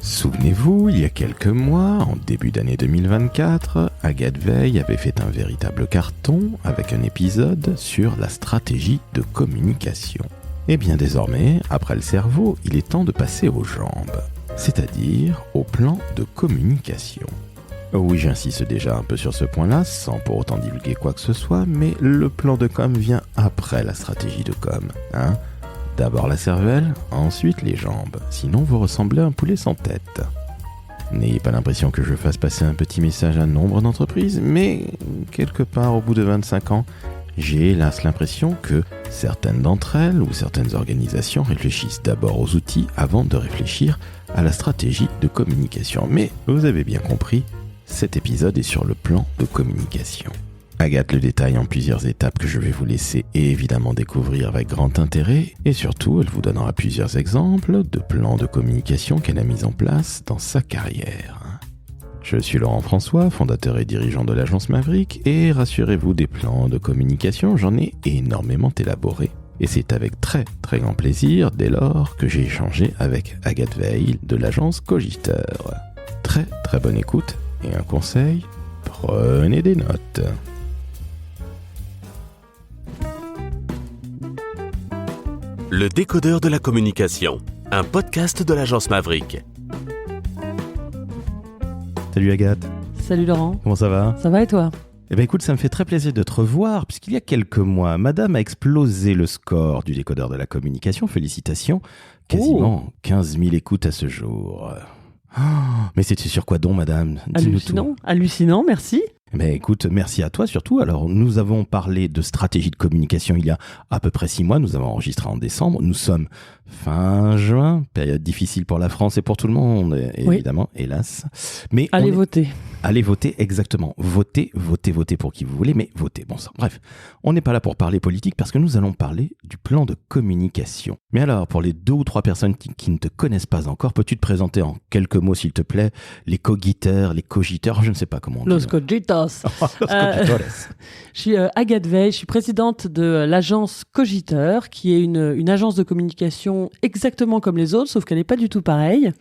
Souvenez-vous, il y a quelques mois, en début d'année 2024, Agathe Veil avait fait un véritable carton avec un épisode sur la stratégie de communication. Et bien désormais, après le cerveau, il est temps de passer aux jambes, c'est-à-dire au plan de communication. Oui, j'insiste déjà un peu sur ce point-là, sans pour autant divulguer quoi que ce soit, mais le plan de com vient après la stratégie de com, hein ? D'abord la cervelle, ensuite les jambes, sinon vous ressemblez à un poulet sans tête. N'ayez pas l'impression que je fasse passer un petit message à nombre d'entreprises, mais quelque part au bout de 25 ans, j'ai hélas l'impression que certaines d'entre elles ou certaines organisations réfléchissent d'abord aux outils avant de réfléchir à la stratégie de communication. Mais vous avez bien compris, cet épisode est sur le plan de communication. Agathe le détaille en plusieurs étapes que je vais vous laisser évidemment découvrir avec grand intérêt et surtout elle vous donnera plusieurs exemples de plans de communication qu'elle a mis en place dans sa carrière. Je suis Laurent François, fondateur et dirigeant de l'agence Maverick et rassurez-vous des plans de communication, j'en ai énormément élaboré. Et c'est avec très très grand plaisir dès lors que j'ai échangé avec Agathe Veil de l'agence Cogiteur. Très très bonne écoute et un conseil, prenez des notes. Le décodeur de la communication, un podcast de l'agence Maverick. Salut Agathe. Salut Laurent. Comment ça va ? Ça va et toi ? Eh bien écoute, ça me fait très plaisir de te revoir, puisqu'il y a quelques mois, madame a explosé le score du décodeur de la communication. Félicitations. Quasiment 15 000 écoutes à ce jour. Oh, mais c'était sur quoi donc, madame ? Dis-nous tout. Hallucinant, merci. Mais écoute, merci à toi surtout. Alors, nous avons parlé de stratégie de communication il y a à peu près 6 mois. Nous avons enregistré en décembre. Nous sommes fin juin, période difficile pour la France et pour tout le monde, évidemment, hélas. Mais allez voter. Allez voter, exactement. Votez pour qui vous voulez, mais votez. Bon sang. Bref, on n'est pas là pour parler politique parce que nous allons parler du plan de communication. Mais alors, pour les 2 ou 3 personnes qui ne te connaissent pas encore, peux-tu te présenter en quelques mots, s'il te plaît, les cogiteurs, je ne sais pas comment on dit. Los cogitos. Je suis Agathe Veil, je suis présidente de l'agence Cogiteur, qui est une agence de communication exactement comme les autres, sauf qu'elle n'est pas du tout pareille.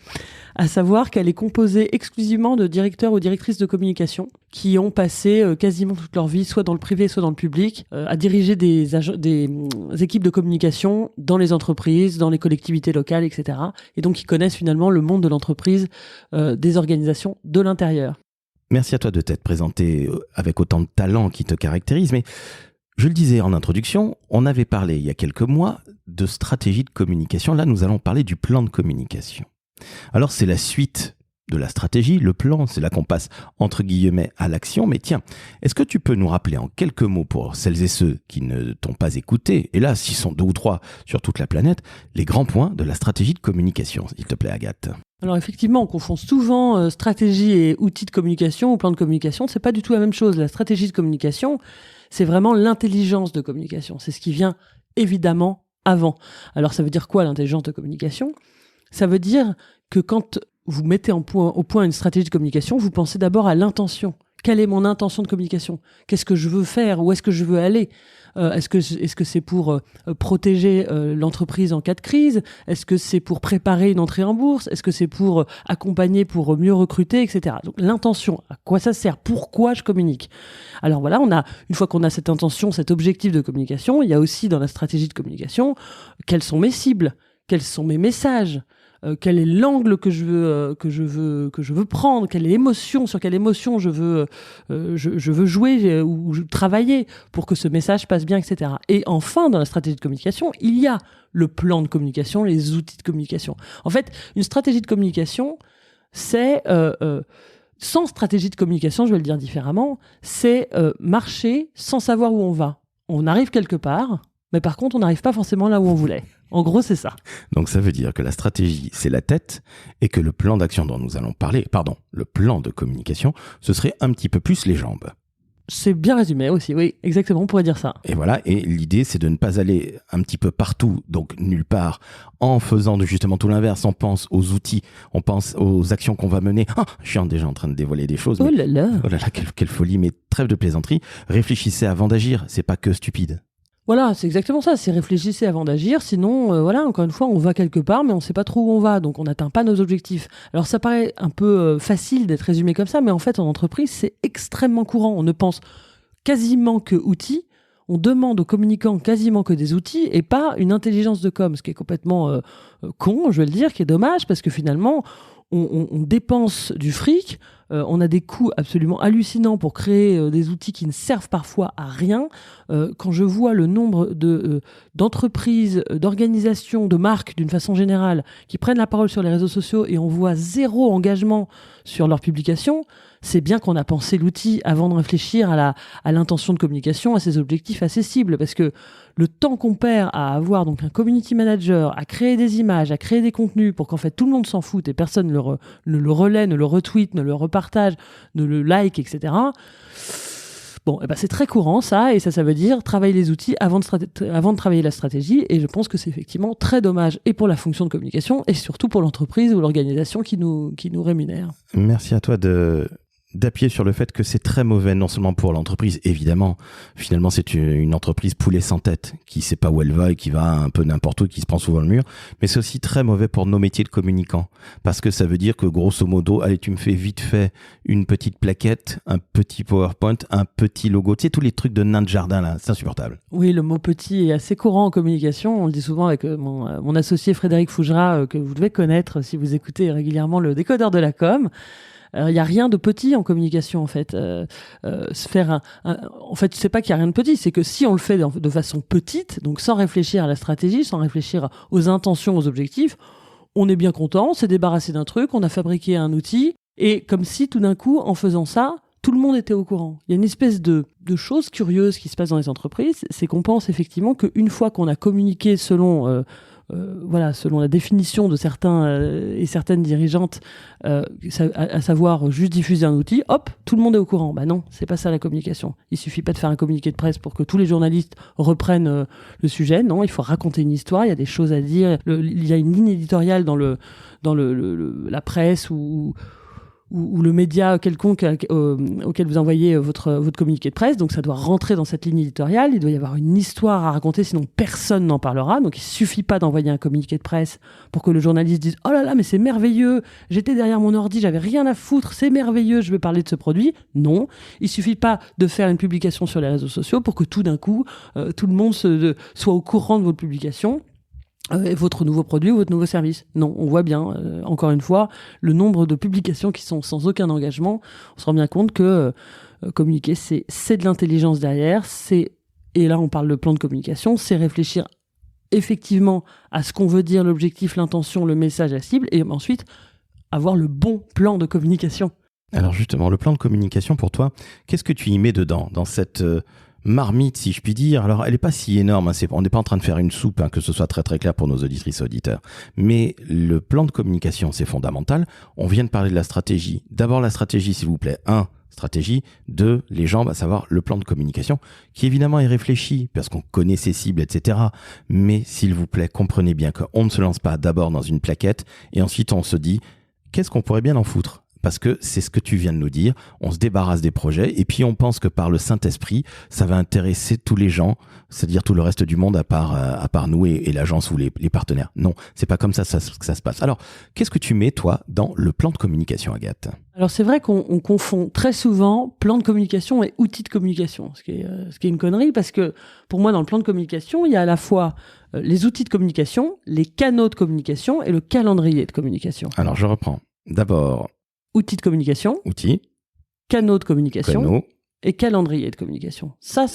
À savoir qu'elle est composée exclusivement de directeurs ou directrices de communication qui ont passé quasiment toute leur vie, soit dans le privé, soit dans le public, à diriger des équipes de communication dans les entreprises, dans les collectivités locales, etc. Et donc, ils connaissent finalement le monde de l'entreprise, des organisations de l'intérieur. Merci à toi de t'être présenté avec autant de talent qui te caractérise, mais je le disais en introduction, on avait parlé il y a quelques mois de stratégie de communication. Là, nous allons parler du plan de communication. Alors, c'est la suite de la stratégie. Le plan, c'est là qu'on passe entre guillemets à l'action. Mais tiens, est-ce que tu peux nous rappeler en quelques mots pour celles et ceux qui ne t'ont pas écouté, et là, s'ils sont 2 ou 3 sur toute la planète, les grands points de la stratégie de communication, s'il te plaît, Agathe ? Alors effectivement, on confond souvent stratégie et outils de communication ou plan de communication. C'est pas du tout la même chose. La stratégie de communication, c'est vraiment l'intelligence de communication. C'est ce qui vient évidemment avant. Alors ça veut dire quoi l'intelligence de communication ? Ça veut dire que quand vous mettez au point une stratégie de communication, vous pensez d'abord à l'intention. Quelle est mon intention de communication ? Qu'est-ce que je veux faire ? Où est-ce que je veux aller ? Est-ce que c'est pour protéger l'entreprise en cas de crise ? Est-ce que c'est pour préparer une entrée en bourse ? Est-ce que c'est pour accompagner, pour mieux recruter, etc. Donc l'intention, à quoi ça sert ? Pourquoi je communique ? Alors voilà, une fois qu'on a cette intention, cet objectif de communication, il y a aussi dans la stratégie de communication, quelles sont mes cibles ? Quels sont mes messages ? Quel est l'angle que je veux prendre, quelle est l'émotion, sur quelle émotion je veux jouer ou travailler pour que ce message passe bien, etc. Et enfin, dans la stratégie de communication, il y a le plan de communication, les outils de communication. En fait, une stratégie de communication, c'est sans stratégie de communication, je vais le dire différemment, c'est marcher sans savoir où on va. On arrive quelque part, mais par contre, on n'arrive pas forcément là où on voulait. En gros, c'est ça. Donc ça veut dire que la stratégie, c'est la tête et que le plan d'action dont nous allons parler, le plan de communication, ce serait un petit peu plus les jambes. C'est bien résumé aussi, oui, exactement, on pourrait dire ça. Et voilà, et l'idée, c'est de ne pas aller un petit peu partout, donc nulle part, en faisant justement tout l'inverse. On pense aux outils, on pense aux actions qu'on va mener. Je suis déjà en train de dévoiler des choses. Oh là là, quelle folie, mais trêve de plaisanterie. Réfléchissez avant d'agir, c'est pas que stupide. Voilà, c'est exactement ça. C'est réfléchissez avant d'agir. Sinon, voilà, encore une fois, on va quelque part, mais on ne sait pas trop où on va. Donc, on n'atteint pas nos objectifs. Alors, ça paraît un peu facile d'être résumé comme ça, mais en fait, en entreprise, c'est extrêmement courant. On ne pense quasiment que outils. On demande aux communicants quasiment que des outils et pas une intelligence de com, ce qui est complètement con, je vais le dire, qui est dommage, parce que finalement, on dépense du fric, on a des coûts absolument hallucinants pour créer des outils qui ne servent parfois à rien. Quand je vois le nombre d'entreprises, d'organisations, de marques d'une façon générale qui prennent la parole sur les réseaux sociaux et on voit zéro engagement sur leurs publications, c'est bien qu'on a pensé l'outil avant de réfléchir à l'intention de communication, à ses objectifs accessibles, parce que le temps qu'on perd à avoir donc un community manager, à créer des images, à créer des contenus pour qu'en fait tout le monde s'en foute et personne ne le relaie, ne le retweet, ne le repartage, ne le like, etc. Bon, c'est très courant ça, et ça veut dire travailler les outils avant de travailler la stratégie, et je pense que c'est effectivement très dommage, et pour la fonction de communication, et surtout pour l'entreprise ou l'organisation qui nous rémunère. Merci à toi d'appuyer sur le fait que c'est très mauvais, non seulement pour l'entreprise, évidemment. Finalement, c'est une entreprise poulet sans tête, qui sait pas où elle va et qui va un peu n'importe où, qui se prend souvent le mur. Mais c'est aussi très mauvais pour nos métiers de communicants. Parce que ça veut dire que, grosso modo, allez, tu me fais vite fait une petite plaquette, un petit PowerPoint, un petit logo. Tu sais, tous les trucs de nain de jardin, là, c'est insupportable. Oui, le mot petit est assez courant en communication. On le dit souvent avec mon associé Frédéric Fougera, que vous devez connaître si vous écoutez régulièrement le décodeur de la com. Il n'y a rien de petit en communication, en fait. En fait, c'est pas qu'il n'y a rien de petit, c'est que si on le fait de façon petite, donc sans réfléchir à la stratégie, sans réfléchir aux intentions, aux objectifs, on est bien content, on s'est débarrassé d'un truc, on a fabriqué un outil, et comme si tout d'un coup, en faisant ça, tout le monde était au courant. Il y a une espèce de chose curieuse qui se passe dans les entreprises, c'est qu'on pense effectivement qu'une fois qu'on a communiqué selon la définition de certains et certaines dirigeantes, à savoir juste diffuser un outil, hop, tout le monde est au courant. Bah non, c'est pas ça la communication. Il suffit pas de faire un communiqué de presse pour que tous les journalistes reprennent le sujet. Non, il faut raconter une histoire, il y a des choses à dire. Il y a une ligne éditoriale dans la presse ou le média quelconque auquel vous envoyez votre communiqué de presse, donc ça doit rentrer dans cette ligne éditoriale, il doit y avoir une histoire à raconter, sinon personne n'en parlera, donc il suffit pas d'envoyer un communiqué de presse pour que le journaliste dise « Oh là là, mais c'est merveilleux, j'étais derrière mon ordi, j'avais rien à foutre, c'est merveilleux, je vais parler de ce produit ». Non, il suffit pas de faire une publication sur les réseaux sociaux pour que tout d'un coup, tout le monde soit au courant de votre publication. Votre nouveau produit ou votre nouveau service. Non, on voit bien, encore une fois, le nombre de publications qui sont sans aucun engagement. On se rend bien compte que communiquer, c'est de l'intelligence derrière. Et là, on parle de plan de communication, c'est réfléchir effectivement à ce qu'on veut dire, l'objectif, l'intention, le message, la cible, et ensuite avoir le bon plan de communication. Alors justement, le plan de communication pour toi, qu'est-ce que tu y mets dedans, dans cette marmite, si je puis dire? Alors, elle n'est pas si énorme, on n'est pas en train de faire une soupe, que ce soit très très clair pour nos auditrices et auditeurs. Mais le plan de communication, c'est fondamental. On vient de parler de la stratégie. D'abord, la stratégie, s'il vous plaît. 1, stratégie. 2, les jambes, à savoir le plan de communication, qui évidemment est réfléchi, parce qu'on connaît ses cibles, etc. Mais s'il vous plaît, comprenez bien qu'on ne se lance pas d'abord dans une plaquette, et ensuite on se dit, qu'est-ce qu'on pourrait bien en foutre? Parce que c'est ce que tu viens de nous dire, on se débarrasse des projets et puis on pense que par le Saint-Esprit, ça va intéresser tous les gens, c'est-à-dire tout le reste du monde à part nous et l'agence ou les partenaires. Non, c'est pas comme ça que ça se passe. Alors, qu'est-ce que tu mets, toi, dans le plan de communication, Agathe? Alors, c'est vrai qu'on confond très souvent plan de communication et outil de communication, ce qui est une connerie, parce que pour moi, dans le plan de communication, il y a à la fois les outils de communication, les canaux de communication et le calendrier de communication. Alors, je reprends. D'abord, outils de communication, canaux de communication et calendrier de communication. Ça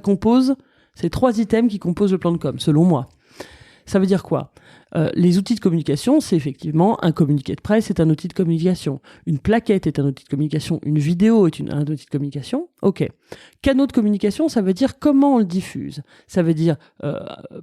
compose ces 3 items qui composent le plan de com, selon moi. Ça veut dire quoi? Les outils de communication, c'est effectivement un communiqué de presse, c'est un outil de communication. Une plaquette est un outil de communication. Une vidéo est un outil de communication. OK. Canaux de communication, ça veut dire comment on le diffuse. Ça veut dire,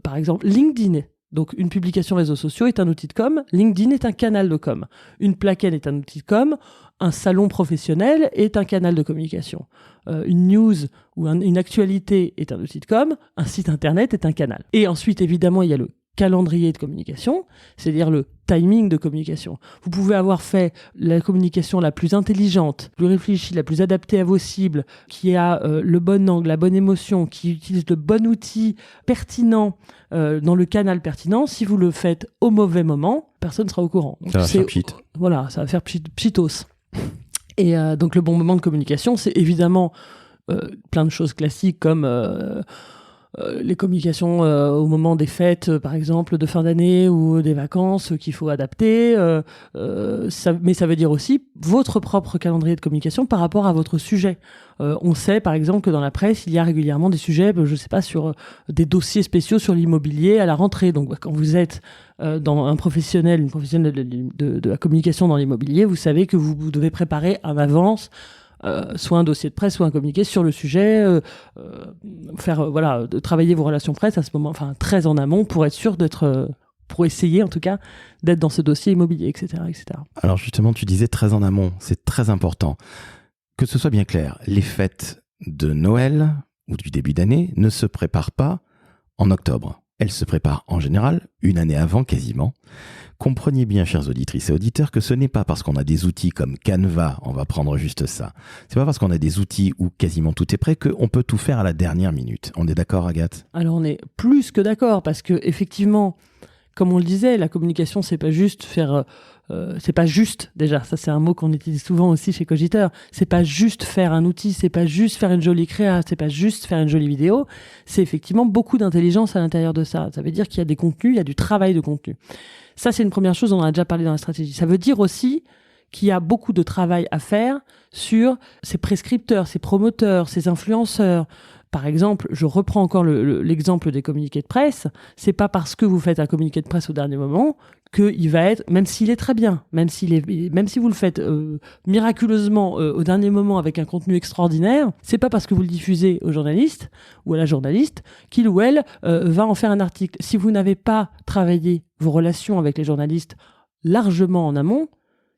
par exemple, LinkedIn. Donc, une publication réseaux sociaux est un outil de com, LinkedIn est un canal de com. Une plaquette est un outil de com, un salon professionnel est un canal de communication. Une news ou une actualité est un outil de com, un site internet est un canal. Et ensuite, évidemment, il y a le calendrier de communication, c'est-à-dire le timing de communication. Vous pouvez avoir fait la communication la plus intelligente, plus réfléchie, la plus adaptée à vos cibles, qui a le bon angle, la bonne émotion, qui utilise le bon outil pertinent dans le canal pertinent. Si vous le faites au mauvais moment, personne ne sera au courant. Donc, ça va faire pchit. Voilà, ça va faire pchitos. Et donc le bon moment de communication, c'est évidemment plein de choses classiques comme les communications au moment des fêtes, par exemple, de fin d'année ou des vacances qu'il faut adapter. Mais ça veut dire aussi votre propre calendrier de communication par rapport à votre sujet. On sait, par exemple, que dans la presse, il y a régulièrement des sujets, je ne sais pas, sur des dossiers spéciaux sur l'immobilier à la rentrée. Donc, quand vous êtes dans une professionnelle de la communication dans l'immobilier, vous savez que vous devez préparer en avance soit un dossier de presse, soit un communiqué sur le sujet, travailler vos relations presse à ce moment, enfin très en amont pour être sûr pour essayer en tout cas d'être dans ce dossier immobilier, etc., etc. Alors justement, tu disais très en amont, c'est très important. Que ce soit bien clair, les fêtes de Noël ou du début d'année ne se préparent pas en octobre. Elles se préparent en général une année avant quasiment. Comprenez bien, chers auditrices et auditeurs, que ce n'est pas parce qu'on a des outils comme Canva, on va prendre juste ça. C'est pas parce qu'on a des outils où quasiment tout est prêt qu'on peut tout faire à la dernière minute. On est d'accord, Agathe ? Alors on est plus que d'accord, parce que effectivement, comme on le disait, la communication, c'est pas juste faire... c'est pas juste, déjà, ça c'est un mot qu'on utilise souvent aussi chez Cogiteur, c'est pas juste faire un outil, c'est pas juste faire une jolie créa, c'est pas juste faire une jolie vidéo, c'est effectivement beaucoup d'intelligence à l'intérieur de ça. Ça veut dire qu'il y a des contenus, il y a du travail de contenu. Ça, c'est une première chose, on en a déjà parlé dans la stratégie. Ça veut dire aussi qu'il y a beaucoup de travail à faire sur ces prescripteurs, ces promoteurs, ces influenceurs. Par exemple, je reprends encore l'exemple des communiqués de presse. C'est pas parce que vous faites un communiqué de presse au dernier moment qu'il va être, même s'il est très bien, même si vous le faites miraculeusement au dernier moment avec un contenu extraordinaire, c'est pas parce que vous le diffusez au journaliste ou à la journaliste qu'il ou elle va en faire un article. Si vous n'avez pas travaillé vos relations avec les journalistes largement en amont,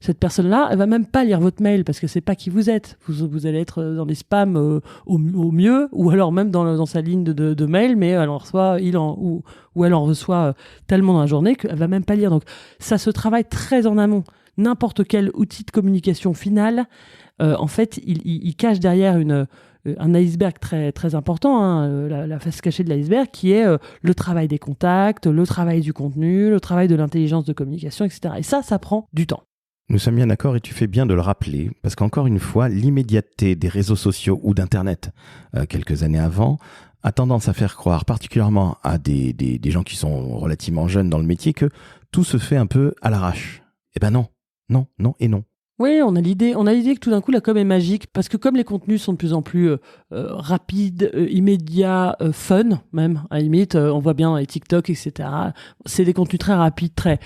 cette personne-là, elle va même pas lire votre mail parce que c'est pas qui vous êtes. Vous allez être dans les spams au mieux, ou alors même dans sa ligne de mail, mais elle en reçoit, ou elle en reçoit tellement dans la journée qu'elle va même pas lire. Donc ça se travaille très en amont. N'importe quel outil de communication final, en fait, il cache derrière un iceberg très, très important, hein, la face cachée de l'iceberg, qui est le travail des contacts, le travail du contenu, le travail de l'intelligence de communication, etc. Et ça prend du temps. Nous sommes bien d'accord et tu fais bien de le rappeler, parce qu'encore une fois, l'immédiateté des réseaux sociaux ou d'Internet, quelques années avant, a tendance à faire croire, particulièrement à des gens qui sont relativement jeunes dans le métier, que tout se fait un peu à l'arrache. Eh ben non, non, non et non. Oui, on a l'idée que tout d'un coup la com est magique, parce que comme les contenus sont de plus en plus rapides, immédiats, fun même, à la limite, on voit bien dans les TikTok, etc. C'est des contenus très rapides, très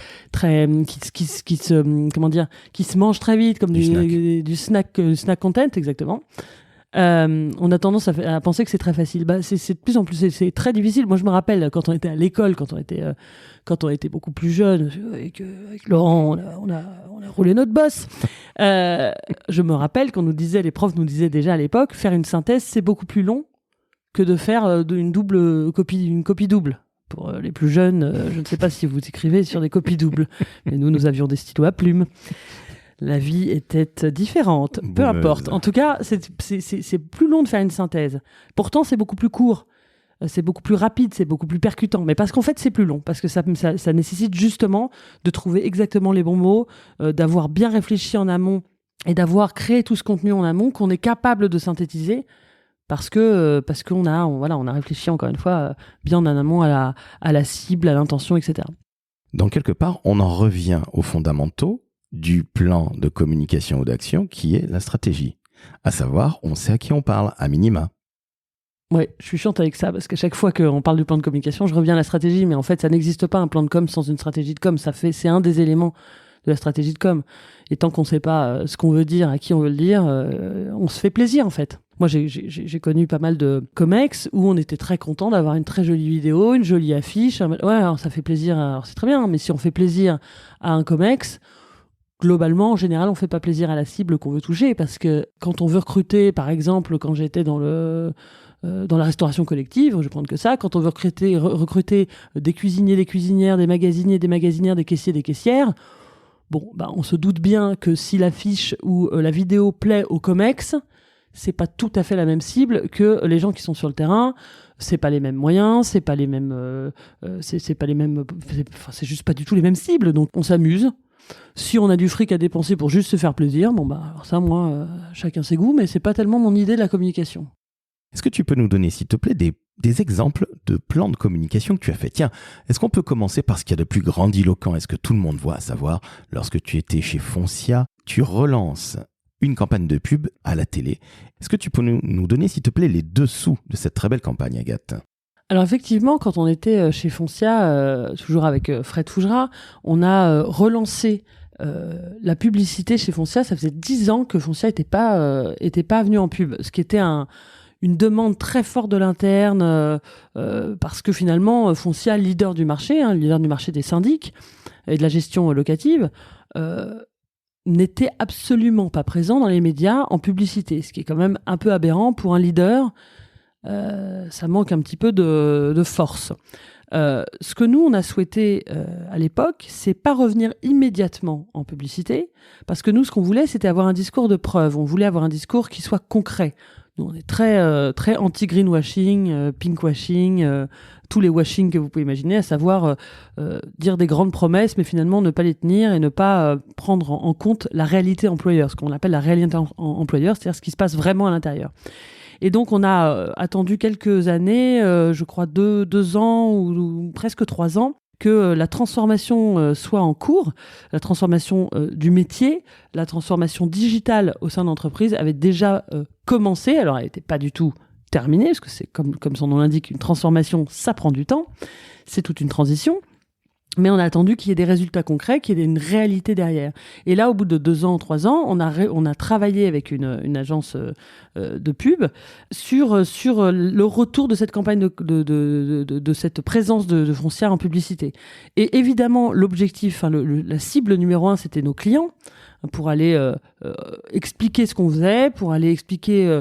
qui se mangent très vite, comme du snack content, exactement. On a tendance à penser que c'est très facile. C'est de plus en plus, c'est très difficile. Moi, je me rappelle quand on était à l'école, quand on était beaucoup plus jeune, avec Laurent, on a roulé notre bosse. Je me rappelle qu'on nous disait, les profs nous disaient déjà à l'époque, faire une synthèse, c'est beaucoup plus long que de faire une copie double. Pour les plus jeunes, je ne sais pas si vous écrivez sur des copies doubles, mais nous avions des stylos à plumes. La vie était différente. Peu importe. En tout cas, c'est plus long de faire une synthèse. Pourtant, c'est beaucoup plus court. C'est beaucoup plus rapide, c'est beaucoup plus percutant. Mais parce qu'en fait, c'est plus long. Parce que ça nécessite justement de trouver exactement les bons mots, d'avoir bien réfléchi en amont et d'avoir créé tout ce contenu en amont qu'on est capable de synthétiser parce qu'on a réfléchi encore une fois bien en amont à la cible, à l'intention, etc. Donc, quelque part, on en revient aux fondamentaux du plan de communication ou d'action qui est la stratégie. À savoir, on sait à qui on parle, à minima. Ouais, je suis chiante avec ça parce qu'à chaque fois qu'on parle du plan de communication, je reviens à la stratégie, mais en fait, ça n'existe pas un plan de com sans une stratégie de com. C'est un des éléments de la stratégie de com. Et tant qu'on ne sait pas ce qu'on veut dire, à qui on veut le dire, on se fait plaisir en fait. Moi, j'ai connu pas mal de comex où on était très content d'avoir une très jolie vidéo, une jolie affiche. Ouais, alors ça fait plaisir. Alors c'est très bien, mais si on fait plaisir à un comex, globalement, en général, on fait pas plaisir à la cible qu'on veut toucher parce que quand on veut recruter, par exemple, quand j'étais dans dans la restauration collective, je vais prendre que ça, quand on veut recruter des cuisiniers, des cuisinières, des magasiniers, des magasinières, des caissiers, des caissières, on se doute bien que si l'affiche ou la vidéo plaît au COMEX, c'est pas tout à fait la même cible que les gens qui sont sur le terrain. C'est pas les mêmes moyens, c'est pas les mêmes, c'est juste pas du tout les mêmes cibles. Donc on s'amuse. Si on a du fric à dépenser pour juste se faire plaisir, alors ça, moi, chacun ses goûts, mais c'est pas tellement mon idée de la communication. Est-ce que tu peux nous donner, s'il te plaît, des exemples de plans de communication que tu as fait? Tiens, est-ce qu'on peut commencer par ce qu'il y a de plus grandiloquent? Est-ce que tout le monde voit, à savoir, lorsque tu étais chez Foncia, tu relances une campagne de pub à la télé. Est-ce que tu peux nous donner, s'il te plaît, les dessous de cette très belle campagne, Agathe? Alors effectivement, quand on était chez Foncia, toujours avec Fred Fougera, on a relancé la publicité chez Foncia. Ça faisait 10 ans que Foncia était pas venu en pub, ce qui était une demande très forte de l'interne, parce que finalement, Foncia, leader du marché des syndics et de la gestion locative, n'était absolument pas présent dans les médias en publicité, ce qui est quand même un peu aberrant pour un leader. Ça manque un petit peu de force. Ce que nous, on a souhaité à l'époque, c'est pas revenir immédiatement en publicité, parce que nous, ce qu'on voulait, c'était avoir un discours de preuve. On voulait avoir un discours qui soit concret. Nous, on est très, très anti-greenwashing, pinkwashing, tous les washing que vous pouvez imaginer, à savoir dire des grandes promesses, mais finalement ne pas les tenir et ne pas prendre en compte la réalité employeur, ce qu'on appelle la réalité employeur, c'est-à-dire ce qui se passe vraiment à l'intérieur. Et donc, on a attendu quelques années, je crois 2 ans ou presque 3 ans, que la transformation soit en cours, la transformation du métier, la transformation digitale au sein de l'entreprise avait déjà commencé. Alors, elle n'était pas du tout terminée, parce que c'est comme son nom l'indique, une transformation, ça prend du temps. C'est toute une transition. Mais on a attendu qu'il y ait des résultats concrets, qu'il y ait une réalité derrière. Et là, au bout de 2 ans, 3 ans, on a travaillé avec une agence de pub sur le retour de cette campagne de cette présence de Foncia en publicité. Et évidemment, l'objectif, la cible numéro 1, c'était nos clients, pour aller expliquer ce qu'on faisait, pour aller expliquer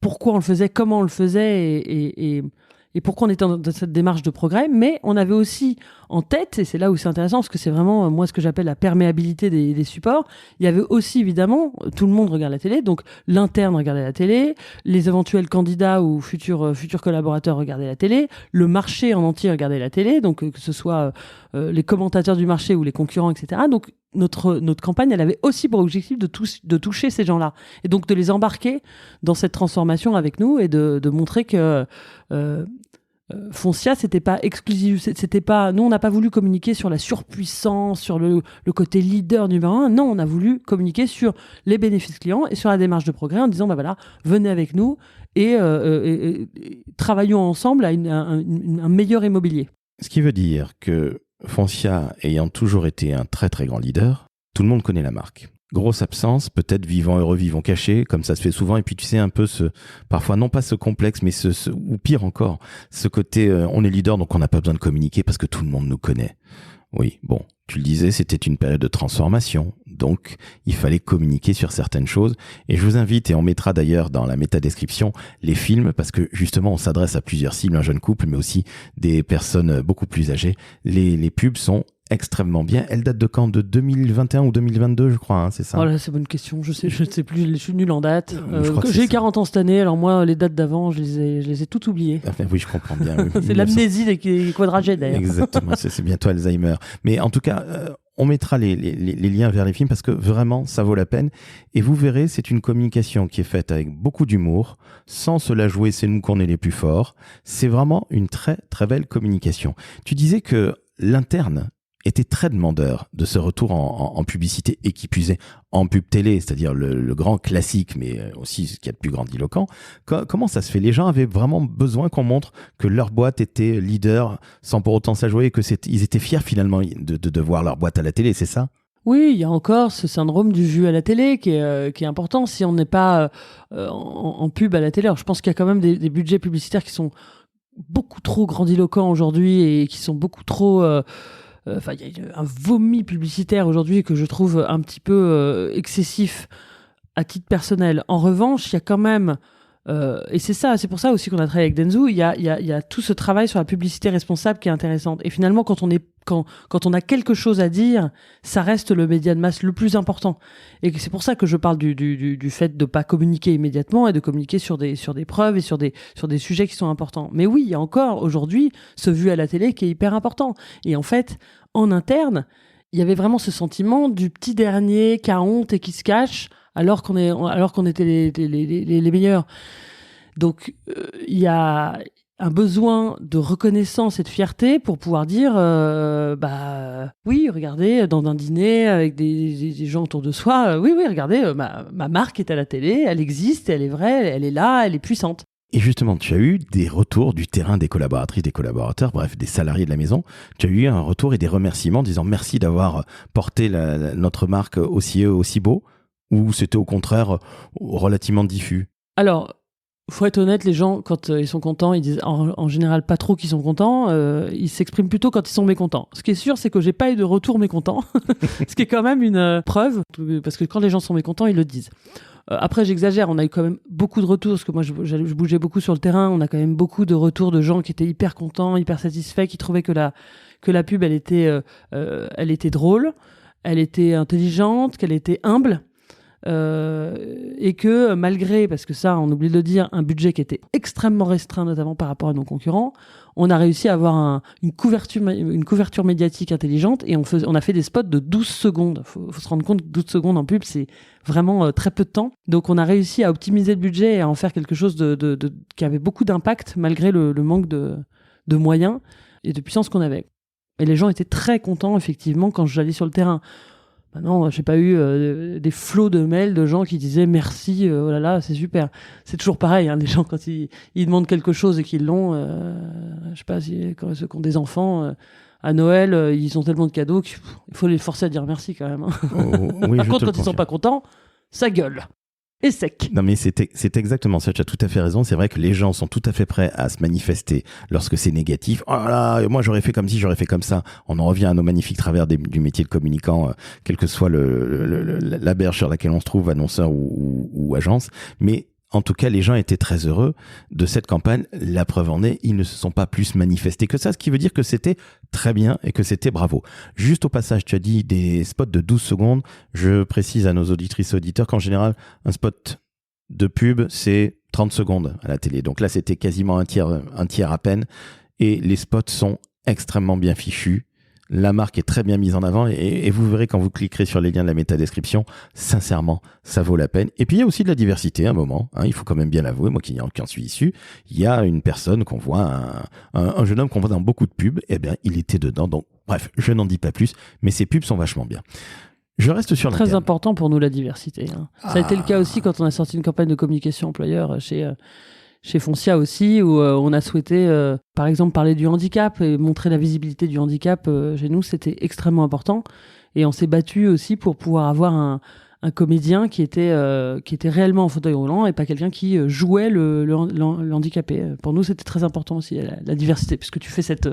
pourquoi on le faisait, comment on le faisait et pourquoi on était dans cette démarche de progrès. Mais on avait aussi en tête, et c'est là où c'est intéressant, parce que c'est vraiment, moi, ce que j'appelle la perméabilité des supports, il y avait aussi, évidemment, tout le monde regarde la télé, donc l'interne regardait la télé, les éventuels candidats ou futurs collaborateurs regardaient la télé, le marché en entier regardait la télé, donc que ce soit les commentateurs du marché ou les concurrents, etc. Donc, notre campagne, elle avait aussi pour objectif de toucher ces gens-là, et donc de les embarquer dans cette transformation avec nous, et de montrer que Foncia, c'était pas exclusif, nous on n'a pas voulu communiquer sur la surpuissance, sur le côté leader numéro 1. Non, on a voulu communiquer sur les bénéfices clients et sur la démarche de progrès en disant voilà, venez avec nous et travaillons ensemble à un meilleur immobilier. Ce qui veut dire que Foncia ayant toujours été un très très grand leader, tout le monde connaît la marque. Grosse absence, peut-être vivant heureux, vivant caché, comme ça se fait souvent. Et puis tu sais, un peu parfois non pas ce complexe, mais ou pire encore, ce côté on est leader donc on n'a pas besoin de communiquer parce que tout le monde nous connaît. Oui, bon, tu le disais, c'était une période de transformation, donc il fallait communiquer sur certaines choses. Et je vous invite, et on mettra d'ailleurs dans la métadescription les films, parce que justement on s'adresse à plusieurs cibles, un jeune couple, mais aussi des personnes beaucoup plus âgées. Les pubs sont extrêmement bien. Elle date de quand? De 2021 ou 2022, je crois, hein, c'est ça? Voilà, c'est une bonne question. Je ne sais plus, je suis nul en date. J'ai 40 ans cette année, alors moi, les dates d'avant, je les ai toutes oubliées. Enfin, oui, je comprends bien. Oui, c'est l'amnésie des quadragènes, d'ailleurs. Exactement, c'est bientôt Alzheimer. Mais en tout cas, on mettra les liens vers les films parce que vraiment, ça vaut la peine. Et vous verrez, c'est une communication qui est faite avec beaucoup d'humour, sans se la jouer, c'est nous qu'on est les plus forts. C'est vraiment une très, très belle communication. Tu disais que l'interne était très demandeur de ce retour en publicité et qui puisait en pub télé, c'est-à-dire le grand classique, mais aussi ce qu'il y a de plus grandiloquent. Comment ça se fait? Les gens avaient vraiment besoin qu'on montre que leur boîte était leader sans pour autant ça jouer et qu'ils étaient fiers finalement de voir leur boîte à la télé, c'est ça? Oui, il y a encore ce syndrome du vu à la télé qui est important si on n'est pas en pub à la télé. Alors, je pense qu'il y a quand même des budgets publicitaires qui sont beaucoup trop grandiloquents aujourd'hui et qui sont beaucoup trop... il y a un vomi publicitaire aujourd'hui que je trouve un petit peu excessif à titre personnel. En revanche, il y a quand même Et c'est pour ça aussi qu'on a travaillé avec Dentsu. Il y a tout ce travail sur la publicité responsable qui est intéressante. Et finalement, quand on a quelque chose à dire, ça reste le média de masse le plus important. Et c'est pour ça que je parle du fait de pas communiquer immédiatement et de communiquer sur des preuves et sur des sujets qui sont importants. Mais oui, il y a encore aujourd'hui ce vu à la télé qui est hyper important. Et en fait, en interne, il y avait vraiment ce sentiment du petit dernier qui a honte et qui se cache alors qu'on était les meilleurs. Donc, il y a un besoin de reconnaissance et de fierté pour pouvoir dire oui, regardez, dans un dîner avec des gens autour de soi, oui, regardez, ma marque est à la télé, elle existe, elle est vraie, elle est là, elle est puissante. Et justement, tu as eu des retours du terrain des collaboratrices, des collaborateurs, bref, des salariés de la maison. Tu as eu un retour et des remerciements disant merci d'avoir porté notre marque aussi beau, ou c'était au contraire relativement diffus? Alors, faut être honnête, les gens, quand ils sont contents, ils disent en général pas trop qu'ils sont contents, ils s'expriment plutôt quand ils sont mécontents. Ce qui est sûr, c'est que j'ai pas eu de retour mécontent, ce qui est quand même une preuve, parce que quand les gens sont mécontents, ils le disent. Après, j'exagère, on a eu quand même beaucoup de retours, parce que moi, je bougeais beaucoup sur le terrain, on a quand même beaucoup de retours de gens qui étaient hyper contents, hyper satisfaits, qui trouvaient que la pub, elle était drôle, elle était intelligente, qu'elle était humble. Et que malgré, parce que ça on oublie de le dire, un budget qui était extrêmement restreint notamment par rapport à nos concurrents, on a réussi à avoir une couverture médiatique intelligente et on a fait des spots de 12 secondes. Faut se rendre compte que 12 secondes en pub, c'est vraiment très peu de temps. Donc on a réussi à optimiser le budget et à en faire quelque chose qui avait beaucoup d'impact malgré le manque de moyens et de puissance qu'on avait. Et les gens étaient très contents effectivement quand j'allais sur le terrain. Non, j'ai pas eu des flots de mails de gens qui disaient merci, oh là là, c'est super. C'est toujours pareil, hein, les gens quand ils demandent quelque chose et qu'ils l'ont, je sais pas quand ceux qui ont des enfants, à Noël, ils ont tellement de cadeaux qu'il faut les forcer à dire merci quand même. Hein. Oui, par contre, quand ils sont pas contents, ça gueule. Et sec. Non mais c'est exactement ça, tu as tout à fait raison, c'est vrai que les gens sont tout à fait prêts à se manifester lorsque c'est négatif. Oh là là, moi j'aurais fait comme ci, j'aurais fait comme ça. On en revient à nos magnifiques travers du métier de communicant, quelle que soit la berge sur laquelle on se trouve, annonceur ou agence, mais en tout cas, les gens étaient très heureux de cette campagne. La preuve en est, ils ne se sont pas plus manifestés que ça, ce qui veut dire que c'était très bien et que c'était bravo. Juste au passage, tu as dit des spots de 12 secondes. Je précise à nos auditrices et auditeurs qu'en général, un spot de pub, c'est 30 secondes à la télé. Donc là, c'était quasiment un tiers à peine. Et les spots sont extrêmement bien fichus. La marque est très bien mise en avant et vous verrez quand vous cliquerez sur les liens de la métadescription, sincèrement, ça vaut la peine. Et puis il y a aussi de la diversité à un moment, hein, il faut quand même bien l'avouer, moi qui en suis issu, il y a une personne qu'on voit, un jeune homme qu'on voit dans beaucoup de pubs, et bien il était dedans, donc bref, je n'en dis pas plus, mais ces pubs sont vachement bien. Je reste sur l'interne. Très important pour nous la diversité. Hein. Ça a été le cas aussi quand on a sorti une campagne de communication employeur chez Foncia aussi, où on a souhaité, par exemple, parler du handicap et montrer la visibilité du handicap chez nous, c'était extrêmement important. Et on s'est battu aussi pour pouvoir avoir un comédien qui était réellement en fauteuil roulant et pas quelqu'un qui jouait le handicapé. Pour nous, c'était très important aussi, la diversité, puisque tu fais cette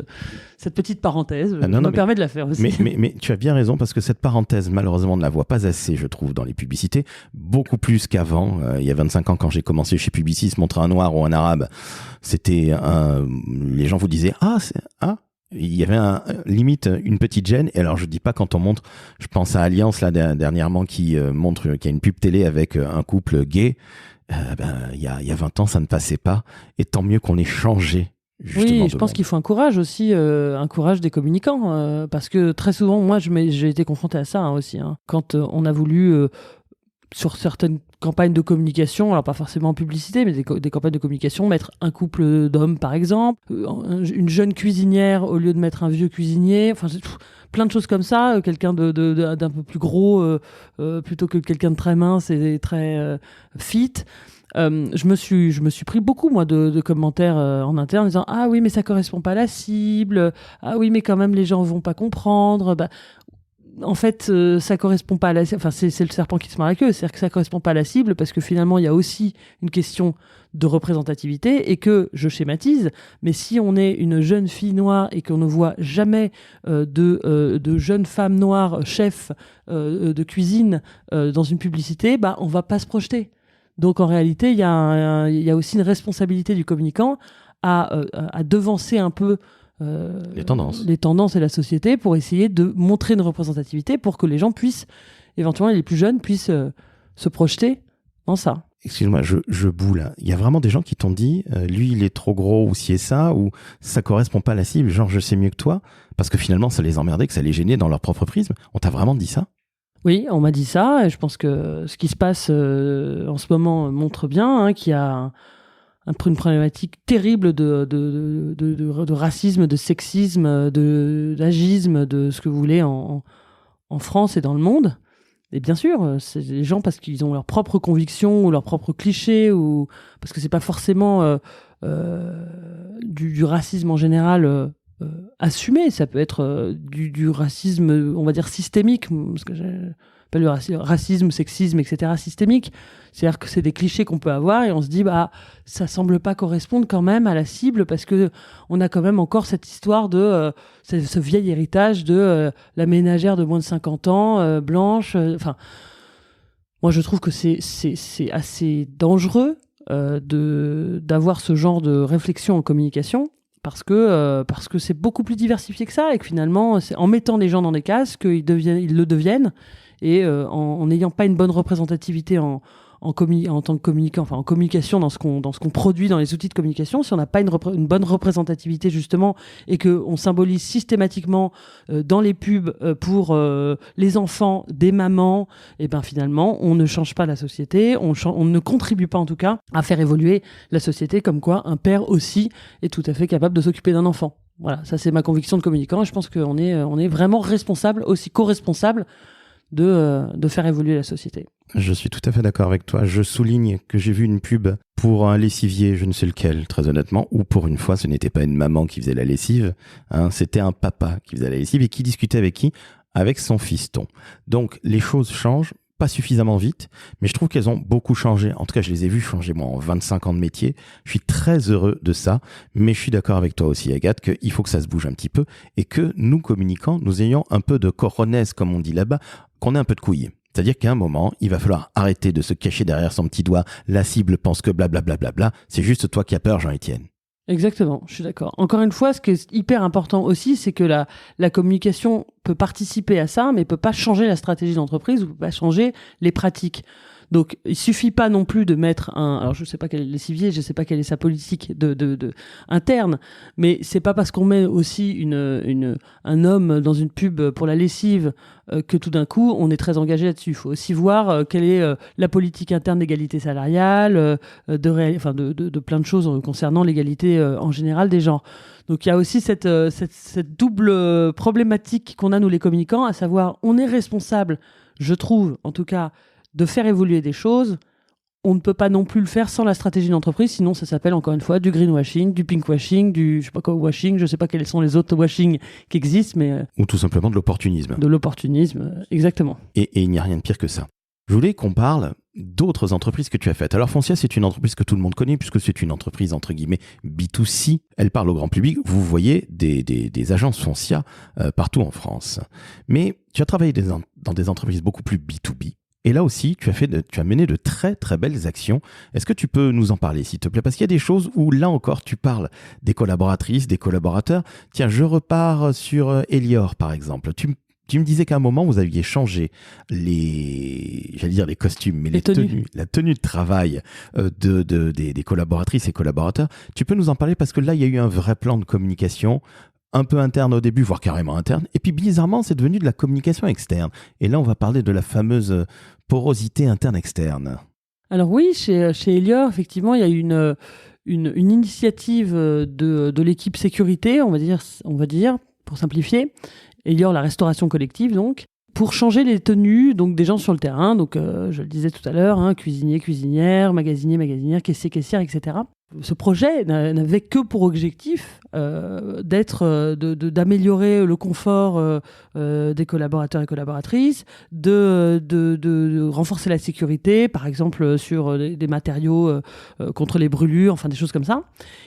petite parenthèse. Je me permets de la faire aussi. Mais tu as bien raison, parce que cette parenthèse, malheureusement, on ne la voit pas assez, je trouve, dans les publicités. Beaucoup plus qu'avant. Il y a 25 ans, quand j'ai commencé chez Publicis, montrer un noir ou un arabe, c'était les gens vous disaient « il y avait limite une petite gêne. Et alors, je dis pas quand on montre, je pense à Alliance, là, dernièrement, qui montre qu'il y a une pub télé avec un couple gay. Il y a 20 ans, ça ne passait pas. Et tant mieux qu'on ait changé. Oui, je pense qu'il faut un courage aussi, un courage des communicants. Parce que très souvent, moi, j'ai été confronté à ça aussi. Hein. Quand on a voulu, sur certaines campagnes de communication, alors pas forcément en publicité, mais des campagnes de communication, mettre un couple d'hommes par exemple, une jeune cuisinière au lieu de mettre un vieux cuisinier, enfin plein de choses comme ça, quelqu'un d'un peu plus gros plutôt que quelqu'un de très mince et très fit. Je me suis pris beaucoup moi de commentaires en interne en disant ah oui mais ça correspond pas à la cible, ah oui mais quand même les gens vont pas comprendre. En fait, ça correspond pas à la cible. Enfin, c'est le serpent qui se mord la queue. C'est-à-dire que ça correspond pas à la cible parce que finalement, il y a aussi une question de représentativité et que, je schématise, mais si on est une jeune fille noire et qu'on ne voit jamais de jeunes femmes noires chefs de cuisine dans une publicité, on va pas se projeter. Donc en réalité, il y a aussi une responsabilité du communicant à devancer un peu les tendances et la société pour essayer de montrer une représentativité pour que les gens puissent, éventuellement les plus jeunes, puissent se projeter dans ça. Excuse-moi, je boule. Il y a vraiment des gens qui t'ont dit, lui, il est trop gros ou ci et ça, ou ça correspond pas à la cible, genre je sais mieux que toi, parce que finalement, ça les emmerdait, que ça les gênait dans leur propre prisme. On t'a vraiment dit ça ? Oui, on m'a dit ça, et je pense que ce qui se passe en ce moment montre bien qu'il y a une problématique terrible de racisme, de sexisme, d'agisme, de ce que vous voulez en France et dans le monde. Et bien sûr, c'est les gens parce qu'ils ont leurs propres convictions ou leurs propres clichés, ou parce que c'est pas forcément du racisme en général assumé. Ça peut être du racisme, on va dire systémique, ce que j'appelle le racisme, sexisme, etc. systémique. C'est-à-dire que c'est des clichés qu'on peut avoir et on se dit ça semble pas correspondre quand même à la cible parce que on a quand même encore cette histoire de ce vieil héritage de la ménagère de moins de 50 ans, blanche. Enfin, moi je trouve que c'est assez dangereux d'avoir ce genre de réflexion en communication. Parce que c'est beaucoup plus diversifié que ça et que finalement, c'est en mettant les gens dans des cases qu'ils le deviennent et en n'ayant pas une bonne représentativité en tant que communicant, enfin en communication dans ce qu'on produit dans les outils de communication, si on n'a pas une bonne représentativité justement et qu'on symbolise systématiquement dans les pubs pour les enfants des mamans, et ben finalement on ne change pas la société, on ne contribue pas en tout cas à faire évoluer la société, comme quoi un père aussi est tout à fait capable de s'occuper d'un enfant. Voilà, ça c'est ma conviction de communicant et je pense qu'on est vraiment responsable, aussi co-responsable de faire évoluer la société. Je suis tout à fait d'accord avec toi. Je souligne que j'ai vu une pub pour un lessivier, je ne sais lequel, très honnêtement, ou pour une fois, ce n'était pas une maman qui faisait la lessive, c'était un papa qui faisait la lessive et qui discutait avec qui ? Avec son fiston. Donc, les choses changent, pas suffisamment vite, mais je trouve qu'elles ont beaucoup changé. En tout cas, je les ai vues changer, moi, en 25 ans de métier. Je suis très heureux de ça, mais je suis d'accord avec toi aussi, Agathe, qu'il faut que ça se bouge un petit peu et que nous, communicants, nous ayons un peu de coronesse, comme on dit là-bas, qu'on ait un peu de couilles. C'est-à-dire qu'à un moment, il va falloir arrêter de se cacher derrière son petit doigt. La cible pense que blablabla. C'est juste toi qui as peur, Jean-Étienne. Exactement, je suis d'accord. Encore une fois, ce qui est hyper important aussi, c'est que la communication peut participer à ça, mais peut pas changer la stratégie d'entreprise ou peut pas changer les pratiques. Donc, il suffit pas non plus de mettre alors je sais pas quel est le lessivier, je sais pas quelle est sa politique de interne, mais c'est pas parce qu'on met aussi un homme dans une pub pour la lessive que tout d'un coup on est très engagé là-dessus. Il faut aussi voir quelle est la politique interne d'égalité salariale, de plein de choses concernant l'égalité en général des genres. Donc il y a aussi cette double problématique qu'on a nous les communicants, à savoir on est responsable, je trouve en tout cas, de faire évoluer des choses. On ne peut pas non plus le faire sans la stratégie d'entreprise, sinon ça s'appelle encore une fois du greenwashing, du pinkwashing, du je sais pas quoi washing, je sais pas quels sont les autres washing qui existent, mais ou tout simplement de l'opportunisme. De l'opportunisme, exactement. Et il n'y a rien de pire que ça. Je voulais qu'on parle d'autres entreprises que tu as faites. Alors Foncia, c'est une entreprise que tout le monde connaît puisque c'est une entreprise entre guillemets B2C. Elle parle au grand public. Vous voyez des agences Foncia partout en France. Mais tu as travaillé dans des entreprises beaucoup plus B2B. Et là aussi, tu as mené de très très belles actions. Est-ce que tu peux nous en parler, s'il te plaît ? Parce qu'il y a des choses où, là encore, tu parles des collaboratrices, des collaborateurs. Tiens, je repars sur Elior, par exemple. Tu me disais qu'à un moment, vous aviez changé les costumes, mais les tenues, la tenue de travail des collaboratrices et collaborateurs. Tu peux nous en parler parce que là, il y a eu un vrai plan de communication un peu interne au début, voire carrément interne. Et puis, bizarrement, c'est devenu de la communication externe. Et là, on va parler de la fameuse porosité interne-externe. Alors oui, chez Elior, effectivement, il y a eu une initiative de l'équipe sécurité, on va dire, pour simplifier. Elior, la restauration collective, donc, pour changer les tenues donc des gens sur le terrain. Donc, je le disais tout à l'heure, cuisinier, cuisinière, magasinier, magasinière, caissier, caissière, etc. Ce projet n'avait que pour objectif d'améliorer le confort des collaborateurs et collaboratrices, de renforcer la sécurité, par exemple sur des matériaux contre les brûlures, enfin des choses comme ça.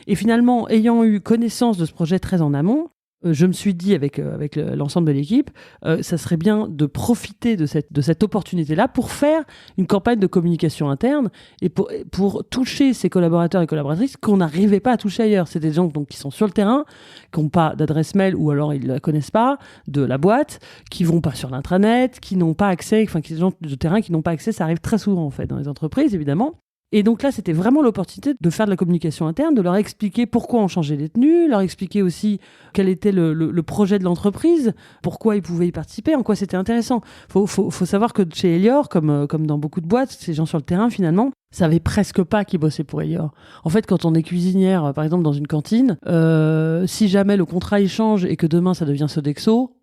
Et finalement, ayant eu connaissance de ce projet très en amont, je me suis dit avec l'ensemble de l'équipe, ça serait bien de profiter de cette opportunité-là pour faire une campagne de communication interne et pour toucher ces collaborateurs et collaboratrices qu'on n'arrivait pas à toucher ailleurs. C'est des gens donc, qui sont sur le terrain, qui n'ont pas d'adresse mail ou alors ils ne la connaissent pas de la boîte, qui vont pas sur l'intranet, qui n'ont pas accès, enfin, des gens de terrain qui n'ont pas accès. Ça arrive très souvent en fait dans les entreprises, évidemment. Et donc là, c'était vraiment l'opportunité de faire de la communication interne, de leur expliquer pourquoi on changeait les tenues, leur expliquer aussi quel était le projet de l'entreprise, pourquoi ils pouvaient y participer, en quoi c'était intéressant. Faut savoir que chez Elior, comme dans beaucoup de boîtes, ces gens sur le terrain, finalement, savaient presque pas qu'ils bossaient pour Elior. En fait, quand on est cuisinière, par exemple, dans une cantine, si jamais le contrat il change et que demain ça devient Sodexo,